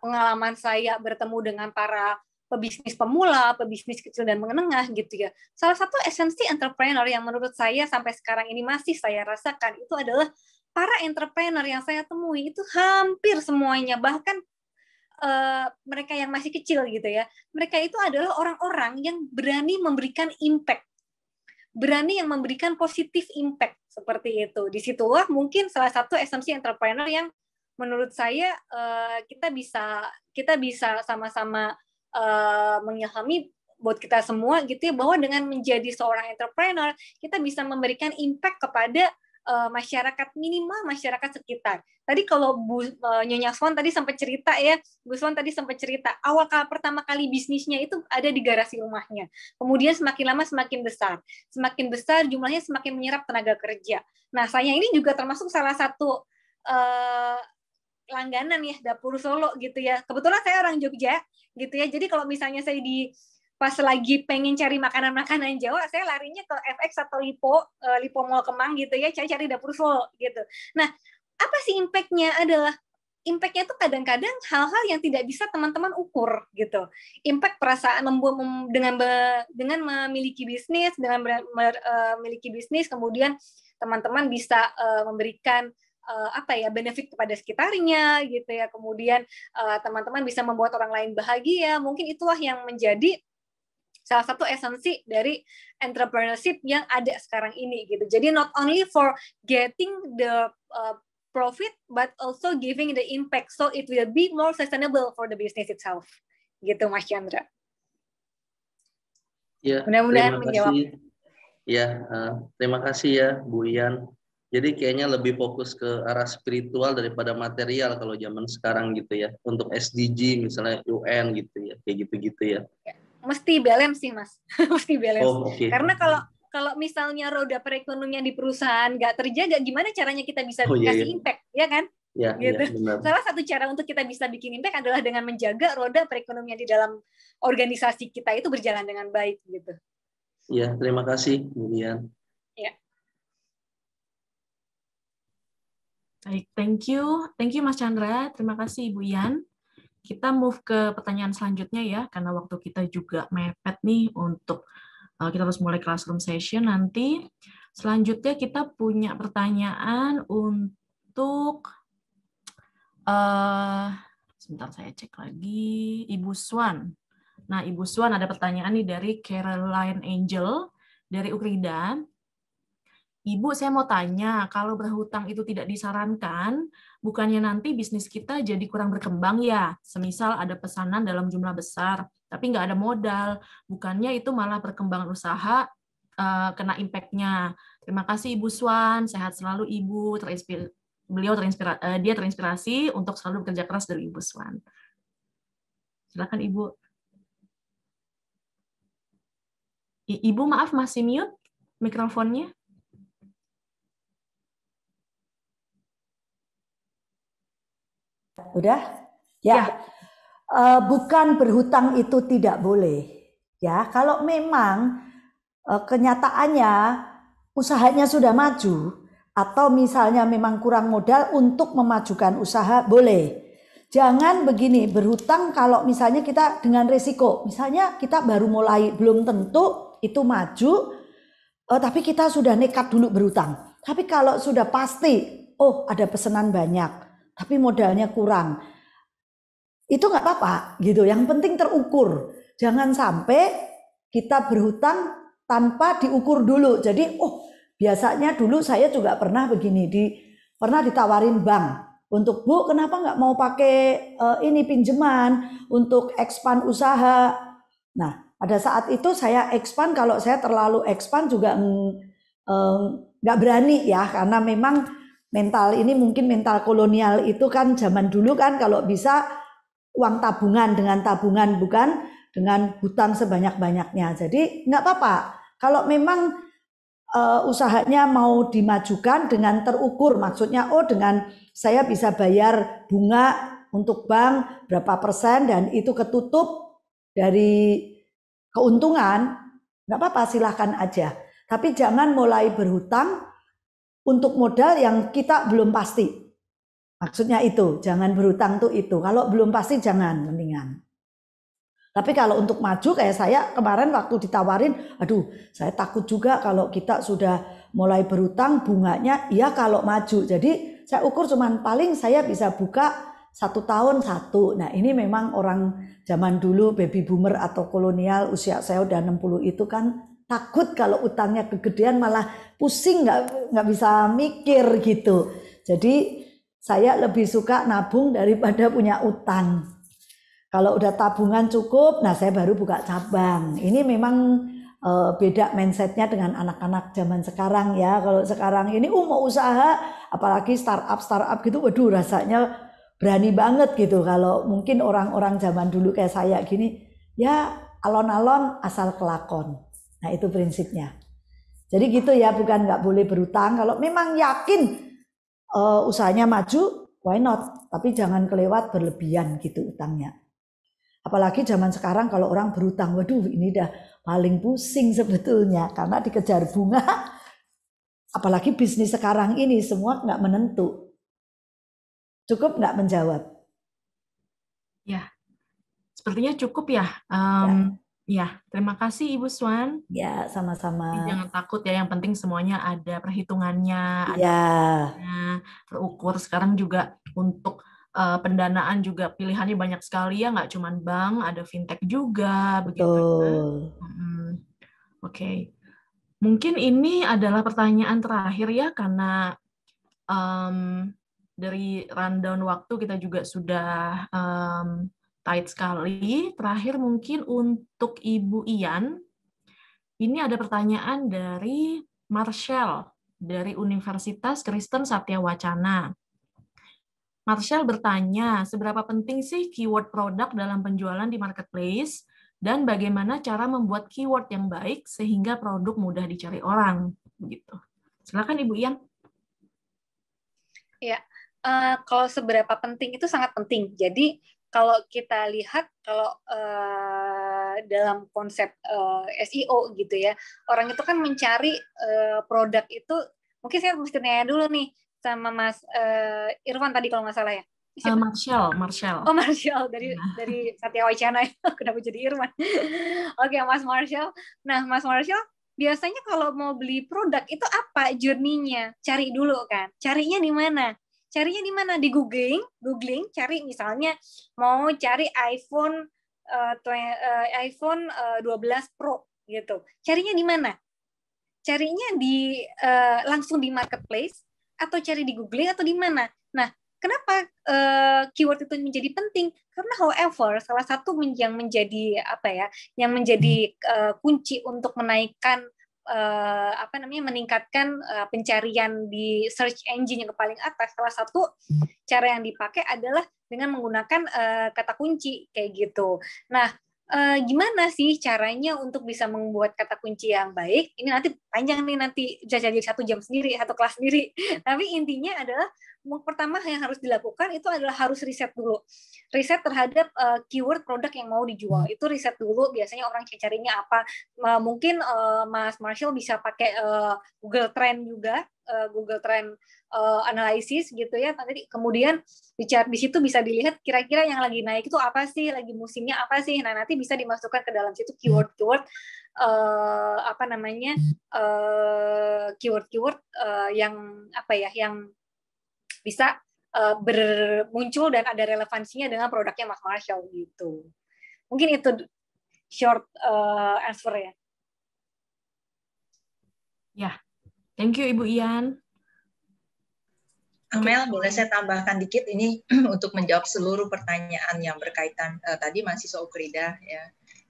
pengalaman saya bertemu dengan para pebisnis pemula, pebisnis kecil dan menengah gitu ya. Salah satu esensi entrepreneur yang menurut saya sampai sekarang ini masih saya rasakan itu adalah para entrepreneur yang saya temui itu hampir semuanya, bahkan mereka yang masih kecil gitu ya, mereka itu adalah orang-orang yang berani memberikan impact, berani yang memberikan positif impact seperti itu. Disitulah mungkin salah satu esensi entrepreneur yang menurut saya kita bisa sama-sama mengilhami buat kita semua gitu ya, bahwa dengan menjadi seorang entrepreneur kita bisa memberikan impact kepada masyarakat, minimal masyarakat sekitar. Tadi kalau Nyonya Swan tadi sempat cerita ya, Bu Swan tadi sempat cerita, pertama kali bisnisnya itu ada di garasi rumahnya. Kemudian semakin lama semakin besar jumlahnya semakin menyerap tenaga kerja. Nah, saya ini juga termasuk salah satu langganan ya Dapur Solo gitu ya. Kebetulan saya orang Jogja gitu ya. Jadi kalau misalnya saya pas lagi pengen cari makanan-makanan Jawa, saya larinya ke FX atau Lipo Mall Kemang gitu ya, saya cari Dapur Solo gitu. Nah, apa sih impact-nya? Impact-nya itu kadang-kadang hal-hal yang tidak bisa teman-teman ukur gitu. Impact perasaan dengan memiliki bisnis, memiliki bisnis, kemudian teman-teman bisa memberikan benefit kepada sekitarnya gitu ya. Kemudian teman-teman bisa membuat orang lain bahagia. Mungkin itulah yang menjadi salah satu esensi dari entrepreneurship yang ada sekarang ini gitu. Jadi not only for getting the profit but also giving the impact, so it will be more sustainable for the business itself. Gitu Mas Chandra. Ya, mudah-mudahan terima menjawab. kasih. Ya, terima kasih ya Bu Ian. Jadi kayaknya lebih fokus ke arah spiritual daripada material kalau zaman sekarang gitu ya. Untuk SDG misalnya UN gitu ya, kayak gitu-gitu ya. Mesti balance sih Mas, mesti balance. Oh, okay. Karena kalau misalnya roda perekonomian di perusahaan nggak terjaga, gimana caranya kita bisa kasih impact, ya kan? Ya, gitu. Ya, salah satu cara untuk kita bisa bikin impact adalah dengan menjaga roda perekonomian di dalam organisasi kita itu berjalan dengan baik gitu. Ya, terima kasih Bu Ian. Ya. Baik, thank you Mas Chandra, terima kasih Ibu Ian. Kita move ke pertanyaan selanjutnya ya, karena waktu kita juga mepet nih untuk kita harus mulai classroom session nanti. Selanjutnya kita punya pertanyaan untuk sebentar saya cek lagi, Ibu Swan. Nah, Ibu Swan ada pertanyaan nih dari Caroline Angel dari Ukrida. Ibu, saya mau tanya, kalau berhutang itu tidak disarankan, bukannya nanti bisnis kita jadi kurang berkembang ya? Semisal ada pesanan dalam jumlah besar, tapi nggak ada modal. Bukannya itu malah perkembangan usaha kena impact-nya. Terima kasih Ibu Swan, sehat selalu Ibu. Dia terinspirasi untuk selalu bekerja keras dari Ibu Swan. Silakan Ibu. Ibu maaf masih mute mikrofonnya. Udah? Ya. Bukan berhutang itu tidak boleh. Ya, kalau memang kenyataannya usahanya sudah maju atau misalnya memang kurang modal untuk memajukan usaha, boleh. Jangan begini, berhutang kalau misalnya kita dengan risiko. Misalnya kita baru mulai, belum tentu itu maju, tapi kita sudah nekat dulu berhutang. Tapi kalau sudah pasti, ada pesanan banyak, tapi modalnya kurang, itu nggak apa-apa gitu. Yang penting terukur. Jangan sampai kita berhutang tanpa diukur dulu. Jadi biasanya dulu saya juga pernah begini, pernah ditawarin bank untuk, Bu, kenapa nggak mau pakai ini pinjaman untuk expand usaha. Nah, pada saat itu saya expand, kalau saya terlalu expand juga nggak berani ya, karena memang mental ini mungkin mental kolonial itu kan zaman dulu kan kalau bisa uang tabungan dengan tabungan, bukan dengan hutang sebanyak-banyaknya. Jadi nggak apa-apa kalau memang usahanya mau dimajukan dengan terukur, maksudnya dengan saya bisa bayar bunga untuk bank berapa persen dan itu ketutup dari keuntungan, nggak apa-apa, silahkan aja. Tapi jangan mulai berhutang untuk modal yang kita belum pasti. Maksudnya itu, jangan berhutang tuh itu. Kalau belum pasti jangan, mendingan. Tapi kalau untuk maju kayak saya kemarin waktu ditawarin, saya takut juga kalau kita sudah mulai berhutang bunganya, iya kalau maju. Jadi saya ukur cuman paling saya bisa buka 1 tahun 1. Nah ini memang orang zaman dulu baby boomer atau kolonial, usia saya udah 60 itu kan takut kalau utangnya kegedean malah pusing, nggak bisa mikir gitu. Jadi saya lebih suka nabung daripada punya utang. Kalau udah tabungan cukup, nah saya baru buka cabang. Ini memang beda mindsetnya dengan anak-anak zaman sekarang ya. Kalau sekarang ini mau usaha, apalagi startup gitu, waduh rasanya berani banget gitu. Kalau mungkin orang-orang zaman dulu kayak saya gini, ya alon-alon asal kelakon. Nah itu prinsipnya. Jadi gitu ya, bukan nggak boleh berutang. Kalau memang yakin usahanya maju, why not? Tapi jangan kelewat berlebihan gitu utangnya. Apalagi zaman sekarang kalau orang berutang, waduh ini dah paling pusing sebetulnya karena dikejar bunga. Apalagi bisnis sekarang ini semua nggak menentu. Cukup nggak menjawab? Ya, sepertinya cukup ya. Ya, terima kasih Ibu Swan. Ya, sama-sama. Jangan takut ya, yang penting semuanya ada perhitungannya, ya. Ada terukur. Sekarang juga untuk pendanaan juga pilihannya banyak sekali ya, nggak cuma bank, ada fintech juga. Betul. Oke. Mungkin ini adalah pertanyaan terakhir ya, karena dari rundown waktu kita juga sudah tight sekali. Terakhir mungkin untuk Ibu Ian, ini ada pertanyaan dari Marshall dari Universitas Kristen Satya Wacana. Marshall bertanya, seberapa penting sih keyword produk dalam penjualan di marketplace dan bagaimana cara membuat keyword yang baik sehingga produk mudah dicari orang? Gitu. Silakan Ibu Ian. Ya, kalau seberapa penting itu sangat penting. Jadi kalau kita lihat kalau dalam konsep SEO gitu ya, orang itu kan mencari produk itu. Mungkin saya mesti nanya dulu nih sama Mas Irfan tadi kalau nggak salah ya. Marshall. Oh, Marshall dari Satya Wacana. Kenapa jadi Irfan? Oke, Mas Marshall. Nah, Mas Marshall, biasanya kalau mau beli produk itu apa journey-nya? Cari dulu kan. Carinya di mana? Carinya di mana? Di googling, cari misalnya mau cari iPhone 12 Pro gitu. Carinya di mana? Carinya di langsung di marketplace atau cari di googling atau di mana? Nah, kenapa keyword itu menjadi penting? Karena however, salah satu yang menjadi kunci untuk menaikkan meningkatkan pencarian di search engine yang paling atas. Salah satu cara yang dipakai adalah dengan menggunakan kata kunci kayak gitu. Nah, gimana sih caranya untuk bisa membuat kata kunci yang baik? Ini nanti panjang nih, nanti bisa jadi 1 jam sendiri, 1 kelas sendiri. Tapi intinya adalah pertama yang harus dilakukan itu adalah harus riset dulu. Riset terhadap keyword produk yang mau dijual. Itu riset dulu, biasanya orang carinya apa. Mungkin Mas Marshall bisa pakai Google Trend juga, Google Trend analisis gitu ya. Nanti kemudian di situ bisa dilihat kira-kira yang lagi naik itu apa sih, lagi musimnya apa sih. Nah, nanti bisa dimasukkan ke dalam situ keyword-keyword keyword-keyword yang bisa bermuncul dan ada relevansinya dengan produknya Mas Marshall gitu. Mungkin itu short answer ya. Ya, thank you Ibu Ian. Amel, boleh saya tambahkan dikit ini untuk menjawab seluruh pertanyaan yang berkaitan tadi mahasiswa Ukrida ya.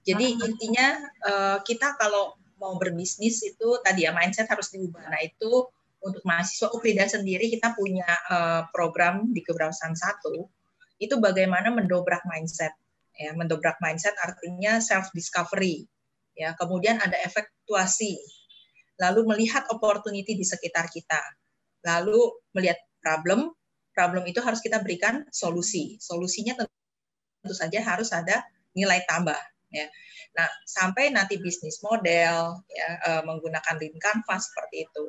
Jadi intinya kita kalau mau berbisnis itu tadi ya mindset harus diubah. Nah itu untuk mahasiswa Ukrida sendiri kita punya program di Kewirausahaan 1 itu bagaimana mendobrak mindset. Ya, mendobrak mindset artinya self discovery. Ya, kemudian ada efektuasi. Lalu melihat opportunity di sekitar kita. Lalu melihat problem itu harus kita berikan solusi. Solusinya tentu saja harus ada nilai tambah. Ya. Nah, sampai nanti bisnis model, ya, menggunakan lean canvas seperti itu.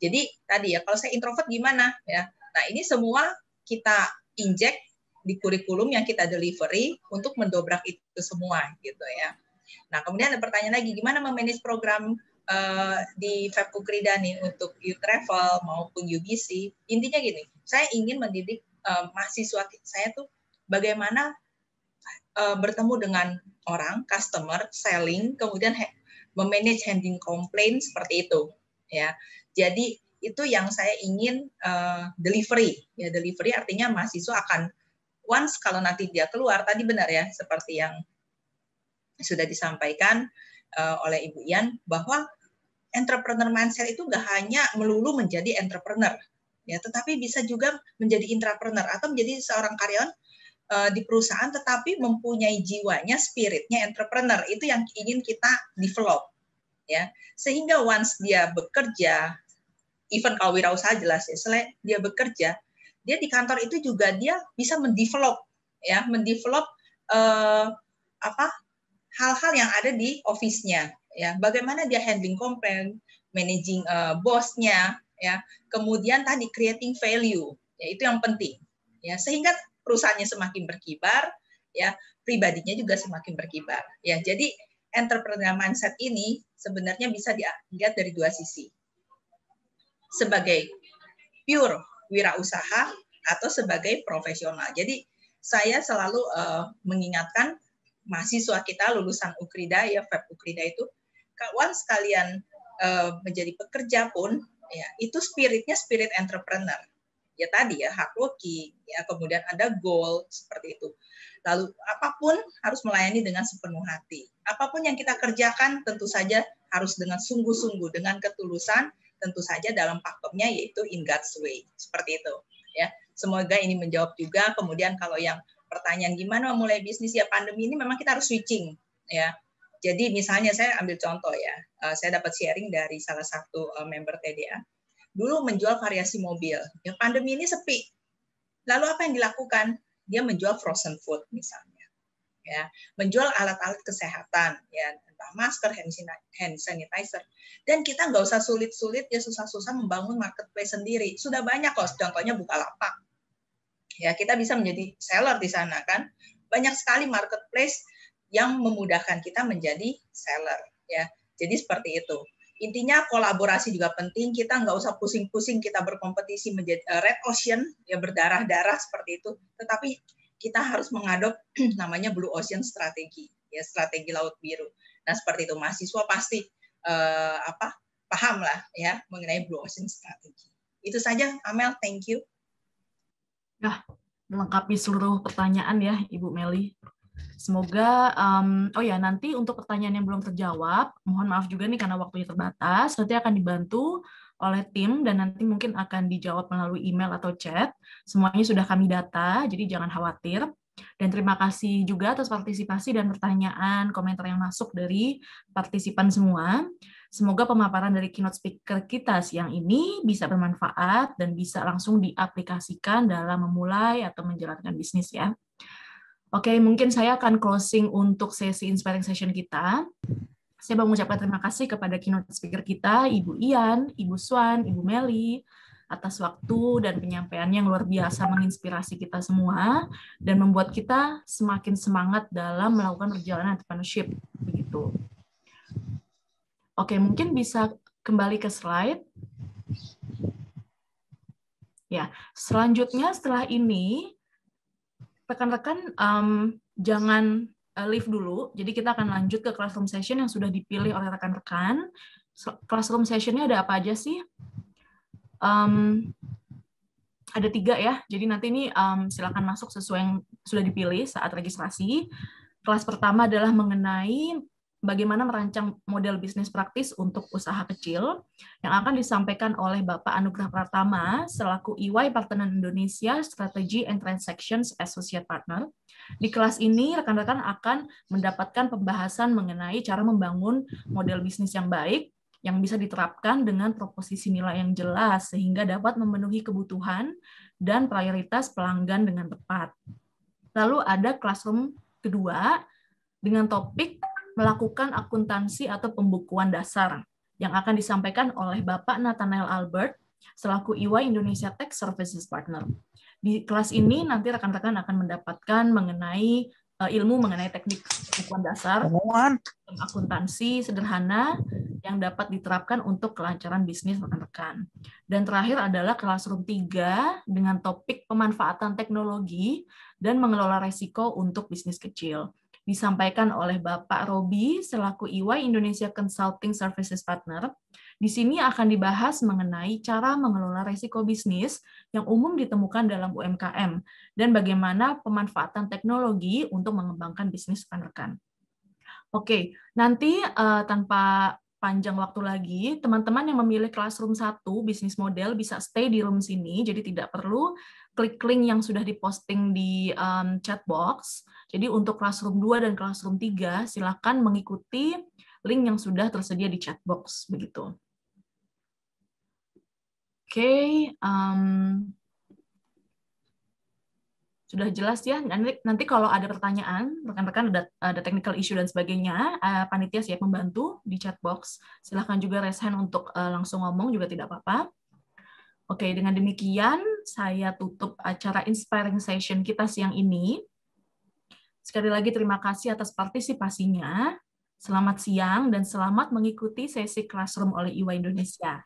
Jadi tadi ya, kalau saya introvert gimana? Ya, nah ini semua kita injek di kurikulum yang kita delivery untuk mendobrak itu semua, gitu ya. Nah, kemudian ada pertanyaan lagi, gimana memanage program di FEB Ukrida nih untuk U-Travel maupun UBC? Intinya gini, saya ingin mendidik mahasiswa saya tuh bagaimana bertemu dengan orang, customer, selling, kemudian memanage handling complaint seperti itu, ya. Jadi itu yang saya ingin delivery. Ya, delivery artinya mahasiswa akan once kalau nanti dia keluar, tadi benar ya, seperti yang sudah disampaikan, oleh Ibu Ian bahwa entrepreneur mindset itu nggak hanya melulu menjadi entrepreneur, ya, tetapi bisa juga menjadi intrapreneur atau menjadi seorang karyawan di perusahaan, tetapi mempunyai jiwanya, spiritnya entrepreneur. Itu yang ingin kita develop, ya. Sehingga once dia bekerja, even kalau wirausaha jelas ya, selain dia bekerja, dia di kantor itu juga dia bisa mendevelop, ya, mendevelop hal-hal yang ada di office-nya, ya. Bagaimana dia handling komplain, managing bosnya, ya. Kemudian tadi creating value, ya, itu yang penting, ya. Sehingga perusahaannya semakin berkibar, ya, pribadinya juga semakin berkibar, ya. Jadi entrepreneur mindset ini sebenarnya bisa dilihat dari dua sisi, sebagai pure wirausaha atau sebagai profesional. Jadi saya selalu mengingatkan mahasiswa kita lulusan Ukrida, ya, FEB Ukrida itu, once kalian menjadi pekerja pun, ya, itu spiritnya spirit entrepreneur. Ya tadi ya, hardworking, ya, kemudian ada goal seperti itu. Lalu apapun harus melayani dengan sepenuh hati. Apapun yang kita kerjakan tentu saja harus dengan sungguh-sungguh, dengan ketulusan, tentu saja dalam pakemnya yaitu in God's way. Seperti itu, ya. Semoga ini menjawab juga. Kemudian kalau yang pertanyaan gimana memulai bisnis, ya pandemi ini memang kita harus switching, ya. Jadi misalnya saya ambil contoh ya, saya dapat sharing dari salah satu member TDA. Dulu menjual variasi mobil, ya pandemi ini sepi. Lalu apa yang dilakukan? Dia menjual frozen food misalnya, ya, menjual alat-alat kesehatan, ya, entah masker, hand sanitizer. Dan kita nggak usah sulit-sulit, ya susah-susah membangun marketplace sendiri. Sudah banyak kok, contohnya Bukalapak. Ya, kita bisa menjadi seller di sana kan. Banyak sekali marketplace yang memudahkan kita menjadi seller, ya. Jadi seperti itu. Intinya kolaborasi juga penting. Kita nggak usah pusing-pusing kita berkompetisi menjadi red ocean, ya, berdarah-darah seperti itu. Tetapi kita harus mengadop namanya blue ocean strategi, ya, strategi laut biru. Nah seperti itu, mahasiswa pasti paham lah ya mengenai blue ocean strategi. Itu saja, Amel. Thank you. Ya, melengkapi seluruh pertanyaan ya, Ibu Meli. Semoga, oh ya, nanti untuk pertanyaan yang belum terjawab, mohon maaf juga nih karena waktunya terbatas, nanti akan dibantu oleh tim dan nanti mungkin akan dijawab melalui email atau chat. Semuanya sudah kami data, jadi jangan khawatir. Dan terima kasih juga atas partisipasi dan pertanyaan, komentar yang masuk dari partisipan semua. Semoga pemaparan dari keynote speaker kita siang ini bisa bermanfaat dan bisa langsung diaplikasikan dalam memulai atau menjalankan bisnis ya. Oke, mungkin saya akan closing untuk sesi inspiring session kita. Saya mau mengucapkan terima kasih kepada keynote speaker kita, Ibu Ian, Ibu Swan, Ibu Meli, atas waktu dan penyampaiannya yang luar biasa menginspirasi kita semua dan membuat kita semakin semangat dalam melakukan perjalanan entrepreneurship. Begitu. Oke, mungkin bisa kembali ke slide. Ya, selanjutnya setelah ini rekan-rekan jangan leave dulu. Jadi kita akan lanjut ke classroom session yang sudah dipilih oleh rekan-rekan. Classroom sessionnya ada apa aja sih? Ada 3 ya. Jadi nanti ini silakan masuk sesuai yang sudah dipilih saat registrasi. Kelas pertama adalah mengenai bagaimana merancang model bisnis praktis untuk usaha kecil yang akan disampaikan oleh Bapak Anugrah Pratama selaku EY Partner Indonesia Strategy and Transactions Associate Partner. Di kelas ini rekan-rekan akan mendapatkan pembahasan mengenai cara membangun model bisnis yang baik yang bisa diterapkan dengan proposisi nilai yang jelas sehingga dapat memenuhi kebutuhan dan prioritas pelanggan dengan tepat. Lalu ada classroom kedua dengan topik melakukan akuntansi atau pembukuan dasar yang akan disampaikan oleh Bapak Nathanael Albert selaku EY Indonesia Tax Services Partner. Di kelas ini nanti rekan-rekan akan mendapatkan mengenai ilmu mengenai teknik pembukuan dasar dan akuntansi sederhana yang dapat diterapkan untuk kelancaran bisnis rekan-rekan. Dan terakhir adalah classroom 3 dengan topik pemanfaatan teknologi dan mengelola risiko untuk bisnis kecil. Disampaikan oleh Bapak Robi selaku EY Indonesia Consulting Services Partner. Di sini akan dibahas mengenai cara mengelola risiko bisnis yang umum ditemukan dalam UMKM dan bagaimana pemanfaatan teknologi untuk mengembangkan bisnis rekan-rekan. Oke, nanti tanpa panjang waktu lagi, teman-teman yang memilih Classroom 1 bisnis model bisa stay di room sini, jadi tidak perlu klik link yang sudah diposting di chat box. Jadi untuk Classroom 2 dan Classroom 3, silakan mengikuti link yang sudah tersedia di chat box, begitu. Oke, sudah jelas ya. Nanti kalau ada pertanyaan, rekan-rekan ada technical issue dan sebagainya, panitia siap membantu di chat box. Silahkan juga raise hand untuk langsung ngomong juga tidak apa-apa. Oke, dengan demikian saya tutup acara inspiring session kita siang ini. Sekali lagi terima kasih atas partisipasinya. Selamat siang dan selamat mengikuti sesi Classroom oleh EY Indonesia.